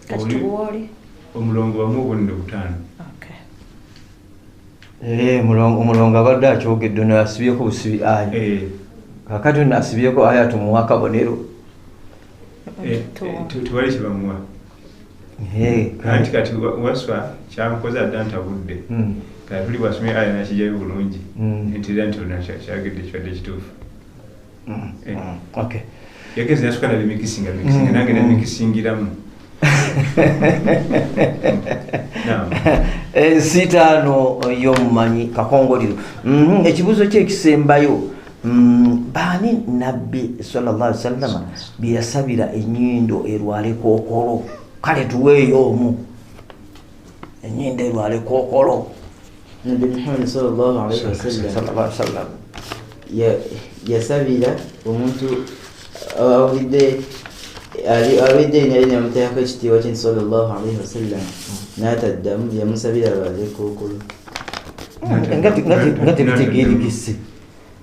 Kati tuwoli omulongo wamu obubonero 5. Omulongo abadde akyogedde ono asibyeko busibi aya. Kakati ono asibyeko aya tumuwa akabonero. Tuwali kibamuwa. Anti kati waswa kyankoze adda ntabudde. Kati tuli bwasomye aya nakijjayo bulungi. Ntira nti kyagedde kibadde kituufu. Okay. Yageze yasuka na bimikisinga nange namikisingiramu. Ensitaano y'omumanyi kakongoliro. Ekibuuzo kye ekisembayo baani nabbi sallallahu alaihi wasallam bye yasabira ennyindo erwale kookolo. Kale tuweeyo omu ennyindo erwale kookolo. Nabi Muhammad sallallahu alaihi wasallam yasabira omuntu awidde nali namuteekako ekitiibwa kye sallallahu alaihi wasallam n'ataddamu yamusabira alwale kookolo. Nga tebitegeerikise.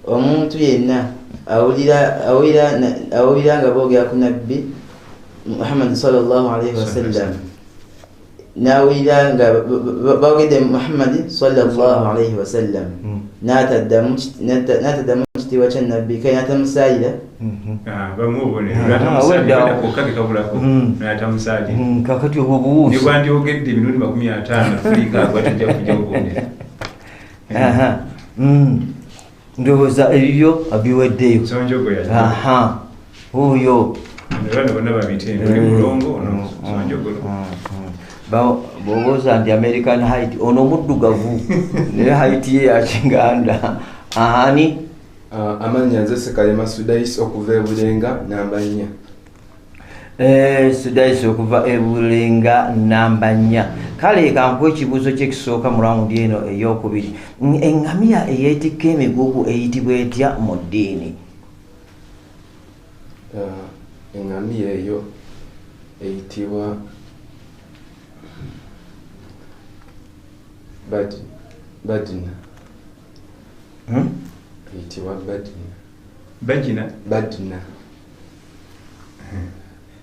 Omuntu yenna awulira nga boogera ku nabbi Muhammad sallallahu alaihi wasallam n'awulira nga boogedde Muhammad sallallahu alaihi wasallam n'ataddamu ekitiibwa kya nabbi kale n'atamusaayira kakati obwo buwuusi nibandyogedde emirundi 50 Afrika abatajja kujja obubonero. Ndowooza ebyo abiweddeyo. Sonjogo ya oyo bano bonna babitende oli mulongo ono sonjogo. Bw'obooza nti American Height ono muddugavu naye height ye ya Kiganda. Ani Amannya nze Sekalema Sudais okuva e Bulenga namba 4. Sudais okuva e Bulenga namba 4. Kale kankuwa ekibuuzo kyekisooka mu rawundi eno ey'okubiri. Eŋŋamiya eyeetikka emigugu eyitibwa etya mu ddiini? Eŋŋamiya eyo eyitibwa badina. Eyitibwa badina. Badina.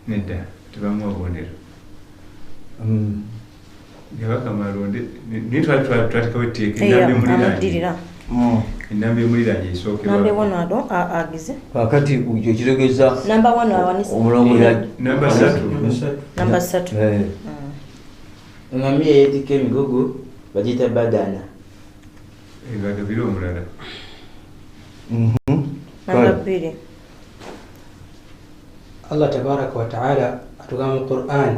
Nedda tubamu obubonero. Nebakamaloonde naye twatekawo etteeka ennamba emuliraanye esookerwa. agize Kakati ekitegeeza namba 1 awanise omulongo namba 3. Eŋŋamiya eyeetikka emigugu bagiyita badana. Bagabire omulala. namba 2 Allah tabaraka wa taala atugamba mu Qur'an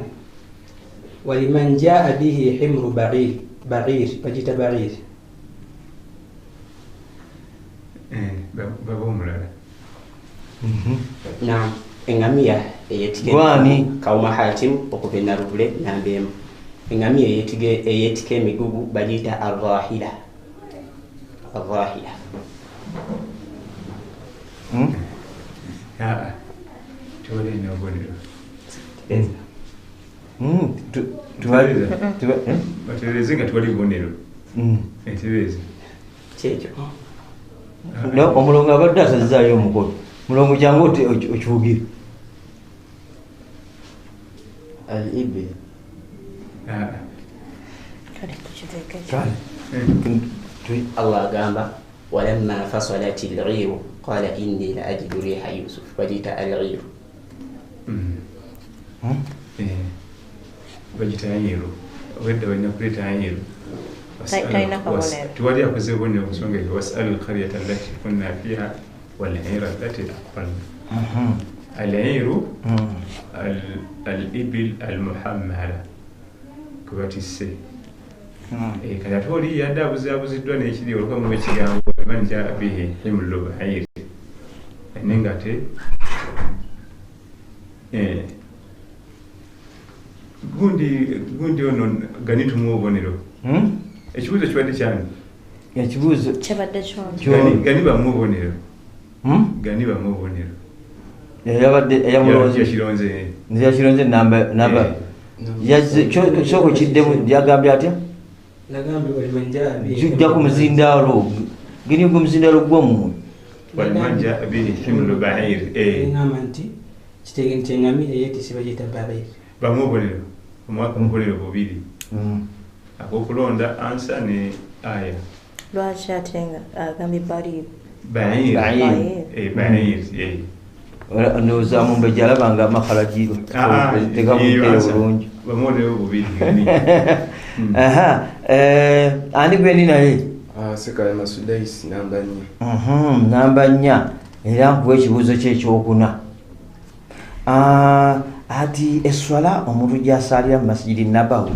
waliman jaa bihi himru ba'ir bagiyita ba'ir. Baba omulala. Naam, eŋŋamiya eyeetikka Gwani Kawuma Hatim okuva e Naruvule namba 1. Eŋŋamiya eyeetikka emigugu bagiyita arrahila. Tewali ina obubonero. Batereeze nga tewali bubonero. Tereeze. Kyekyo. Omulongo abadde asazizaayo omukono. Mulongo kyangu okivugire. Al-ibil. kale tukiteeke Allah agamba walamma fasalat al-ghiru qala inni la ajidu riha Yusuf bagiyita al-ghiru. Bagiyita yanyiru. Obwedda balina kuleeta yanyiru. talina kabonero. Tewali akoze obubonero ku nsonga eyo. Was'alu al-qaryata allati kunna fiha wal-'ira allati aqbalna. Al-'iru al-ibil al-muhammala kubatisse. Kati ate oli yadde abuzaabuziddwa n'ekiri olukamu lw'ekigambo liman jaa bihi himlu ba'ir. nenga ate gundi ono gani tumuwa obubonero ekibuuzo kibadde kyani ekibuuzo kyabadde kyonge gani bamuwa obubonero gani bamuwa obubonero yakironze namba soko kiddemu yagambye atya kijja ku muzindaalo gini gwe muzindaalo gw'omuntu walimanja bini himlu bahir ngamba nti kitegenkyengamira eyetisi bagiyita bahir bamuwa obubonero omwaka mubonero bubiri akokulonda ansa ne aya lwaki ate nga agambye bahir ndowooza mumbe gyalabanga amakhalagiro tegamutere bulungi bamuwonewo bubiri andi gwendi naye Sekalema Sudais namba 4. Namba 4 era nkuwa ekibuuzo kyekyokuna. Ati eswala omuntu gy'asaalira mu Masjidi Nabawi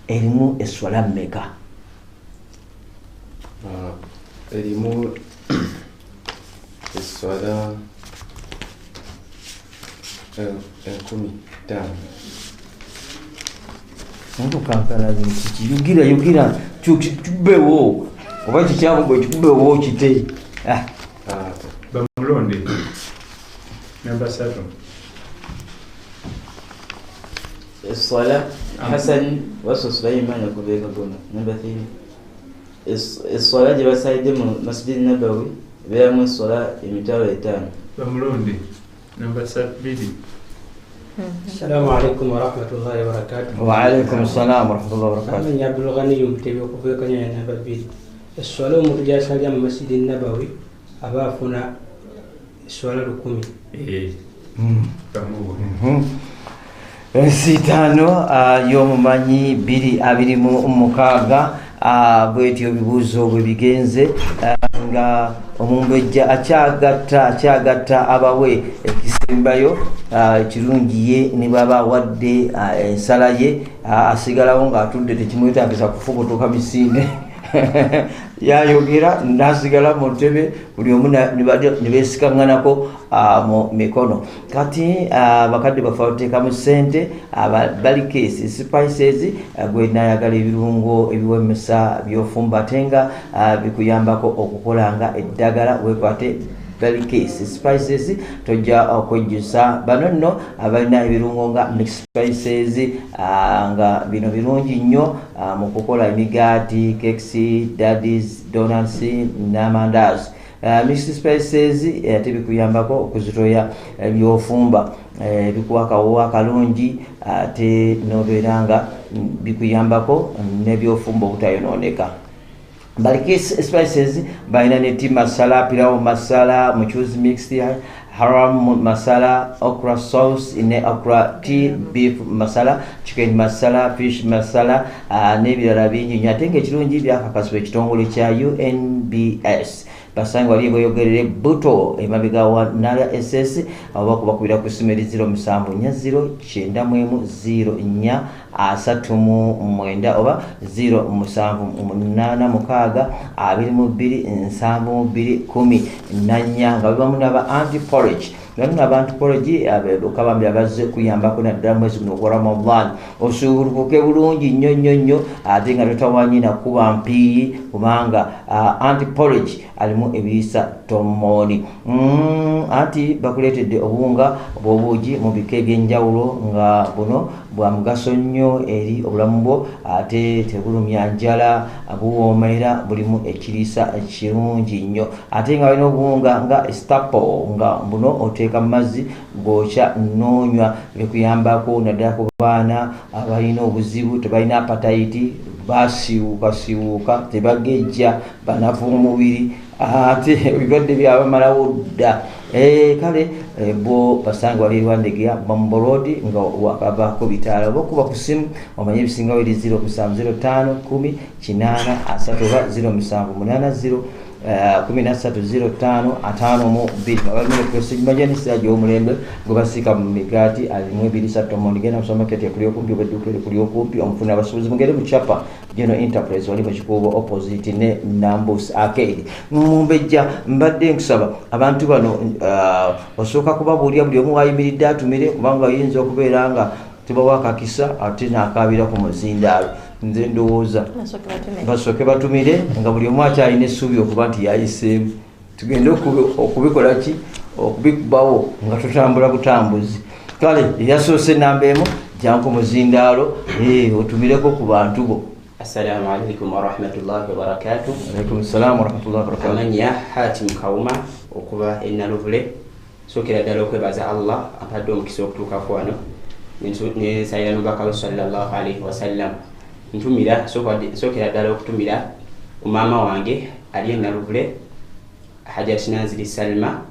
erimu eswala mmeka? Erimu eswala 15. Omuntu kankana kiki yugira tubewo oba kikyamu gwe tubewo kite bamulonde namba 7 الصلاة حسن وصل سليمان كوبيك قلنا نمبر 3 الصلاة جب سايد مسجد النبوي بيعمل الصلاة يمتار يتان بملوندي نمبر 7 بيدي السلام عليكم ورحمة الله وبركاته. وعليكم السلام ورحمة الله وبركاته. من عبد الغني يمتبي كوبيك نيا نمبر بيدي الصلاة مرجع سايد مسجد النبوي أبا فنا الصلاة ركومي. Sitano y'omumanyi 226 bwetyo ebibuuzo bwe bigenze nga omumbejja akyagatta abawe ekisembayo ekirungi ye ne baba awadde ensala ye asigalawo ng'atudde tekimwetaagisa kufubutuka misinde yayogera nasigala mu ntebe buli omu ne beesikaŋŋanako mu mikono kati bakadde bafe bateekamu ssente balikesi spices gwe nayagala ebirungo ebiwemesa byofumba ate nga bikuyambako okukolanga eddagala wekwate delicate spices tojja okwejjusa bano nno abalina ebirungo nga mixed spices nga bino birungi nnyo mu kukola emigaati, cakes, daddies, donuts n'amandazi. Mixed spices ate bikuyambako okuzitoya ebyofumba bikuwa akawowo akalungi ate nobeera nga bikuyambako n'ebyofumba obutayonooneka. Baliki spices baina neti masala, pilau masala, mchuzi mixed, haram masala, okra sauce, okra tea, beef masala, chicken masala, fish masala, n'ebirala bingi nnyo ate ng'ekirungi byakakasibwa ekitongole kya UNBS. Basanga wali boyogerere buto emabega wa nala SS aba kubakubira ku simeri 077040 oba 0786227210 nanya nga bibamu naba anti-porridge nanu abantu porridge abekabambi abazze kuyambako naddala mwezi guno gwa Ramadan osuburuke bulungi nnyo ate nga totawanyina kuba mpiyi kubanga anti-porridge alimu ebiyisa tomoni ati bakuleetedde obunga bw'obuugi mu bika eby'enjawulo nga buno bwa mugaso nnyo eri obulamu bwo ate tebulumya njala buwoomera bulimu ekiriisa ekirungi nnyo ate nga balina obuwunga nga staple nga buno oteeka mu mazzi bwokya noonywa bikuyambako naddala ku baana abalina obuzibu tebalina appetite basiwuuka tebagejja banafu mu mubiri ate ebirwadde byabamalawo dda kale bo basanga wali Rwandegeya Bambo Road nga wakabako bitala bokuba ku simu omanye ebisinga wali 0705 10 8 asatoba 0780 1305 abali kwesi majani sajo omulembe ngo basika mu migati alimu 23 mondigena mu supermarket yakuli okumpi bedukere kuli okumpi omufuna abasubuzi mugere mu chapa General Enterprise wali bachikubo opposite ne Nambus Arcade mumbejja mbadde nkusaba abantu bano osoka kubabuulya buli omu ayimiridde atumire kubanga yinza okubeera nga tebawakakisa ate nakabira ku muzindaalo nze ndowooza basooke batumire nga buli omu akyalina essuubi okuba nti yayiseemu tugende okubikola ki okubikubawo nga tutambula butambuzi kale eyasoose namba emu jangu muzindaalo otumireko ku bantu bo. Assalamu alaikum warahmatullahi wabarakatuh. Alaikum salam warahmatullahi wabarakatuh. Amanya Hatim Kauma okuba enaluvule sokera ddala okwebaza Allah ampadde omukisa okutuukako wano ne sayira nubaka sallallahu alaihi wasallam ntumira sokera ddala okutumira umama wange ali enaluvule Hajat Naziri Salma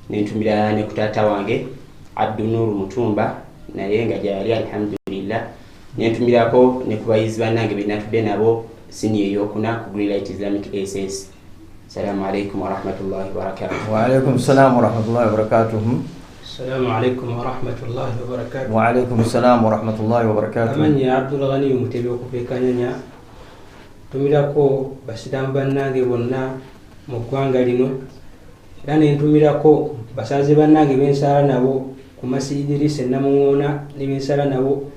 nentumira ne kutata wange Abdunuru Mutumba naye nga gyali alhamdulillah nentumirako ne kubayizi bannange benatudde nabo sini eyokuna ku Greenlight Islamic SS. Assalamu alaikum warahmatullahi wabarakatuh. Wa alaikum salam warahmatullahi wabarakatuh. Assalamu alaikum warahmatullahi wabarakatuh. Wa alaikum salam warahmatullahi wabarakatuh. Amanya Abdul Ghani Mutebi okuvekanyanya tumirako basiramu bannange bonna mu ggwanga lino era nentumirako basaze bannange bensala nabo ku Masidirisa Namuŋoona ne bensala nabo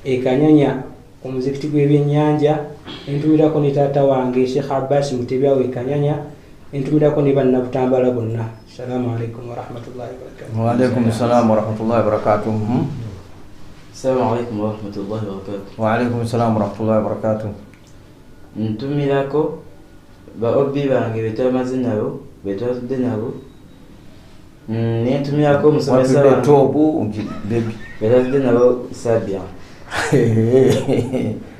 ekanyanya omuzikiti gw'ebyennyanja entumirako ne taata wange Sheikh Abbas Mutebi awo ekanyanya entumirako ne bannabutambala bonna. Assalamu alaikum warahmatullahi wabarakatuh. Wa alaikum salam warahmatullahi wabarakatuh. Assalamu alaikum warahmatullahi wabarakatuh. Wa alaikum salam warahmatullahi wabarakatuh. Ntumirako ba obi bange betamaze nabo betwatudde nabo nentumirako omusomesa wange tobu baby betwatudde nabo Sabia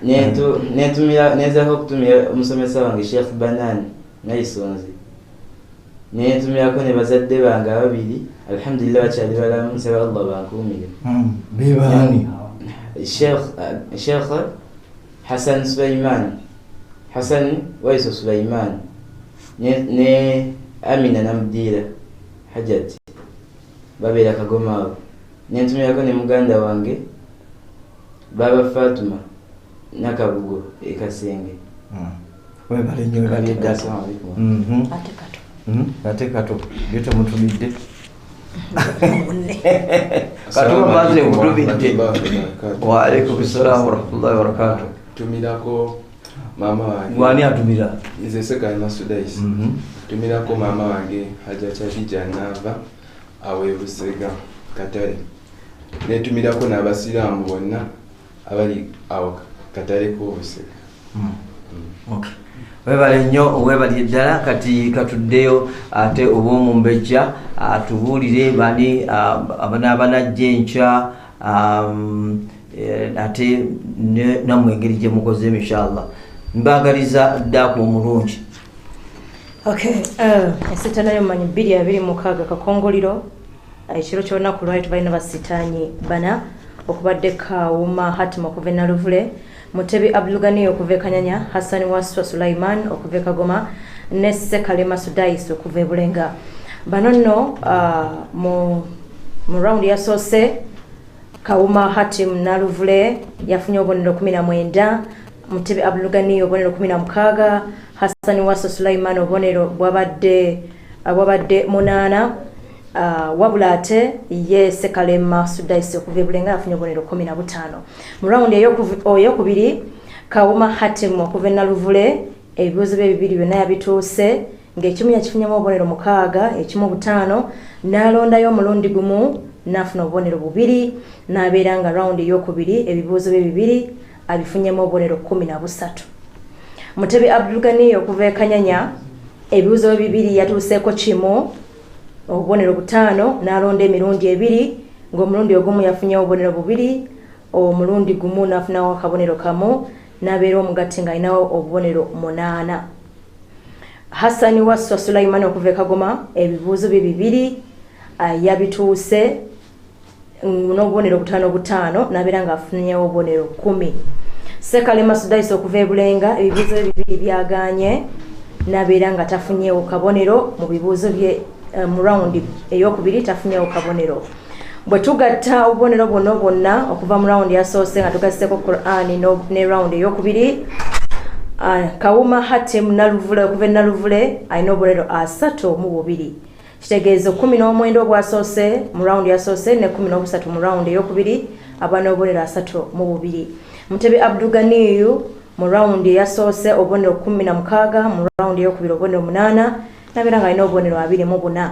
nentumira okutumira omusomesa wange Sheikh Banani Naisonzi nentumirako ne bazadde bange ababiri alhamdulillah bakyali balamu nsaba Allah bankuumire bebani Sheikh Hassan Sulaiman Hassan Waiso Sulaiman ne Amina Namdira Hajati babera Kagoma nentumirako ne muganda wange Baba Fatuma Nakabugo Ekasenge. Webale nnyo bali eddala. Ate kato byote mutubidde. Kato baze mutubidde. Wa alaikum salam warahmatullahi wabarakatuh. Tumirako mama wange. Wani atumira? Nze Sekali Masudais. Tumirako mama wange Hajat Khadija Nava awe Busega Katale. Netumirako n'abasiraamu bonna abali awo Katale ko Busega. Okay. Webale nnyo webali eddala kati katuddeyo ate obwomu mbejja atubuulire bani abanajja enkya ate namwe engeri gye mukozeemu inshallah mbagaliza ddaku omulungi. Okay, esitaana y'omumanyi 226 kakongoliro ekiro ky'olunaku lwali tubalina basitaanyi bana okubadde Kauma Hatima okuva e Naluvule, Mutebi Abdul Ghani okuva e Kanyanya, Hassan Waswa Sulaiman okuva e Kagoma ne Sekale Masudais okuva e Bulenga. Bano nno mu round yasoose Kauma Hatim Naluvule yafunye obubonero 19, Mutebi Abdul Ghani obubonero 16, Hassan Waswa Sulaiman obubonero bwabadde 8, wabula ate ye Sekale Masudais okuva e Bulenga yafunye obubonero 15. Mu round eyokubiri Kauma Hatim okuva e Naluvule ebibuuzo bye bibiri byonna yabituuse ng'ekimu yakifunyemu obubonero 6, ekimu 5, n'alondayo omulundi gumu n'afuna obubonero 2, n'abeera nga round eyokubiri ebibuuzo bye bibiri abifunyemu obubonero 13. Mutebi Abdul Ghani okuva e Kanyanya ebibuuzo bibiri yatuuseeko kimu obubonero 5, n'alonda emirundi 2 ng'omulundi ogumu yafunye obubonero 2, omulundi gumu n'afunawo akabonero kamu, n'abeera omugatti ng'alinawo obubonero 8. Hassan Waswa Sulaiman okuva e Kagoma ebibuuzo bye bibiri yabituuse n'obubonero 5 nabeera nga afunyewo obubonero 10. Sekalema Sudais okuva e Bulenga ebibuuzo bibiri byaganye nabeera nga tafunyewo kabonero mu bibuuzo bye mu round ey'okubiri tafunyewo kabonero. Bwe tugatta obubonero bwonna okuva mu round yasoose nga tugasseko Quran ne round ey'okubiri, Kawuma Hatim Naluvule okuva e Naluvule alina obubonero 32. Kitegeeza 19 obwasoose mu round yasoose ne 13 mu round ey'okubiri abana obubonero 32. Mutebi Abduganiyu mu round yasoose obubonero 16, mu round ey'okubiri obubonero 8 nabeera nga alina obubonero 24.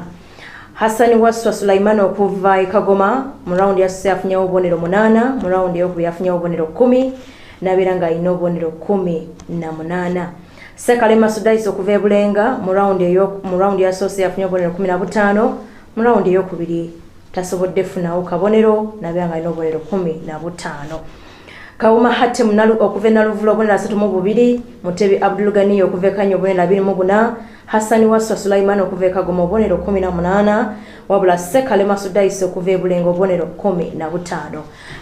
Hassani Waswa Sulaiman okuva e Kagoma mu round yasoose afunyewo obubonero 8, mu round ey'okubiri afunyewo obubonero 10 nabeera nga alina obubonero 18. Sekalema Sudais okuva e Bulenga mu round yasoose afunyewo obubonero 15, mu round ey'okubiri tasobodde funawo kabonero nabeera nga alina obubonero 15. Kawuma Hatim okuva e Naluvule obubonero 32, Mutebi Abdulgani okuva e Kanya obubonero 24, Hassani Waswa Sulaiman okuva e Kagoma obubonero 18, wabula Sekalema Sudais okuva e Bulenga obubonero 15.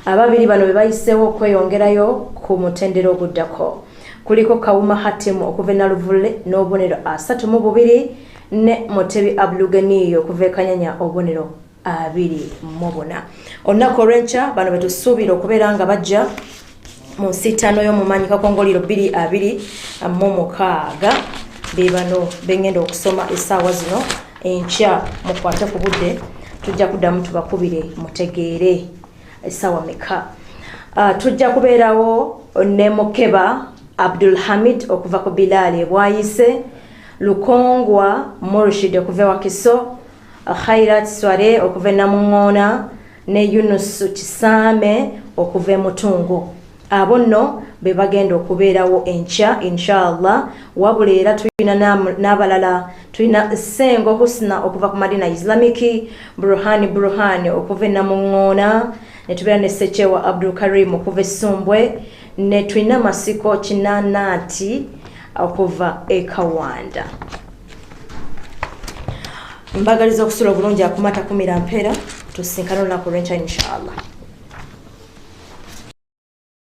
Ababiri bano be bayiseewo okweyongerayo ku mutendera oguddako. Kuliko Kawuma Hatim okuva e Naluvule n'obubonero 32 ne Mutebi Abdulgani okuva e Kanyanya obubonero 24. Olunaku olw'enkya bano betusuubira okubeera nga bajja mu nsitaano y'omumanyi kakongoliro 2026 be bano bengenda okusoma essaawa zino enkya mukwate ku budde tujja kuddamu tubakubire mutegeere essaawa meka. Tujja kubeerawo ne Mukeba Abdul Hamid okuva ku Bilali Bwayise, Lukongwa Murshid okuva Wakiso, Khairat Sware okuva Namungoona ne Yunus Kisame okuva Mutungo. Abo nno be bagenda okubeerawo enkya inshallah. Wabula era tulina n'abalala, tulina Sengo Husna okuva ku Madina Islamiki, Burhani okuva Namungoona, ne tubeera ne Sechewa Abdul Karim okuva Sumbwe, ne tulina Masiko Kinanati okuva e Kawanda. Mbagaliza okusula obulungi akumata kumira mpeera tusinkana olunaku lw'enkya inshallah.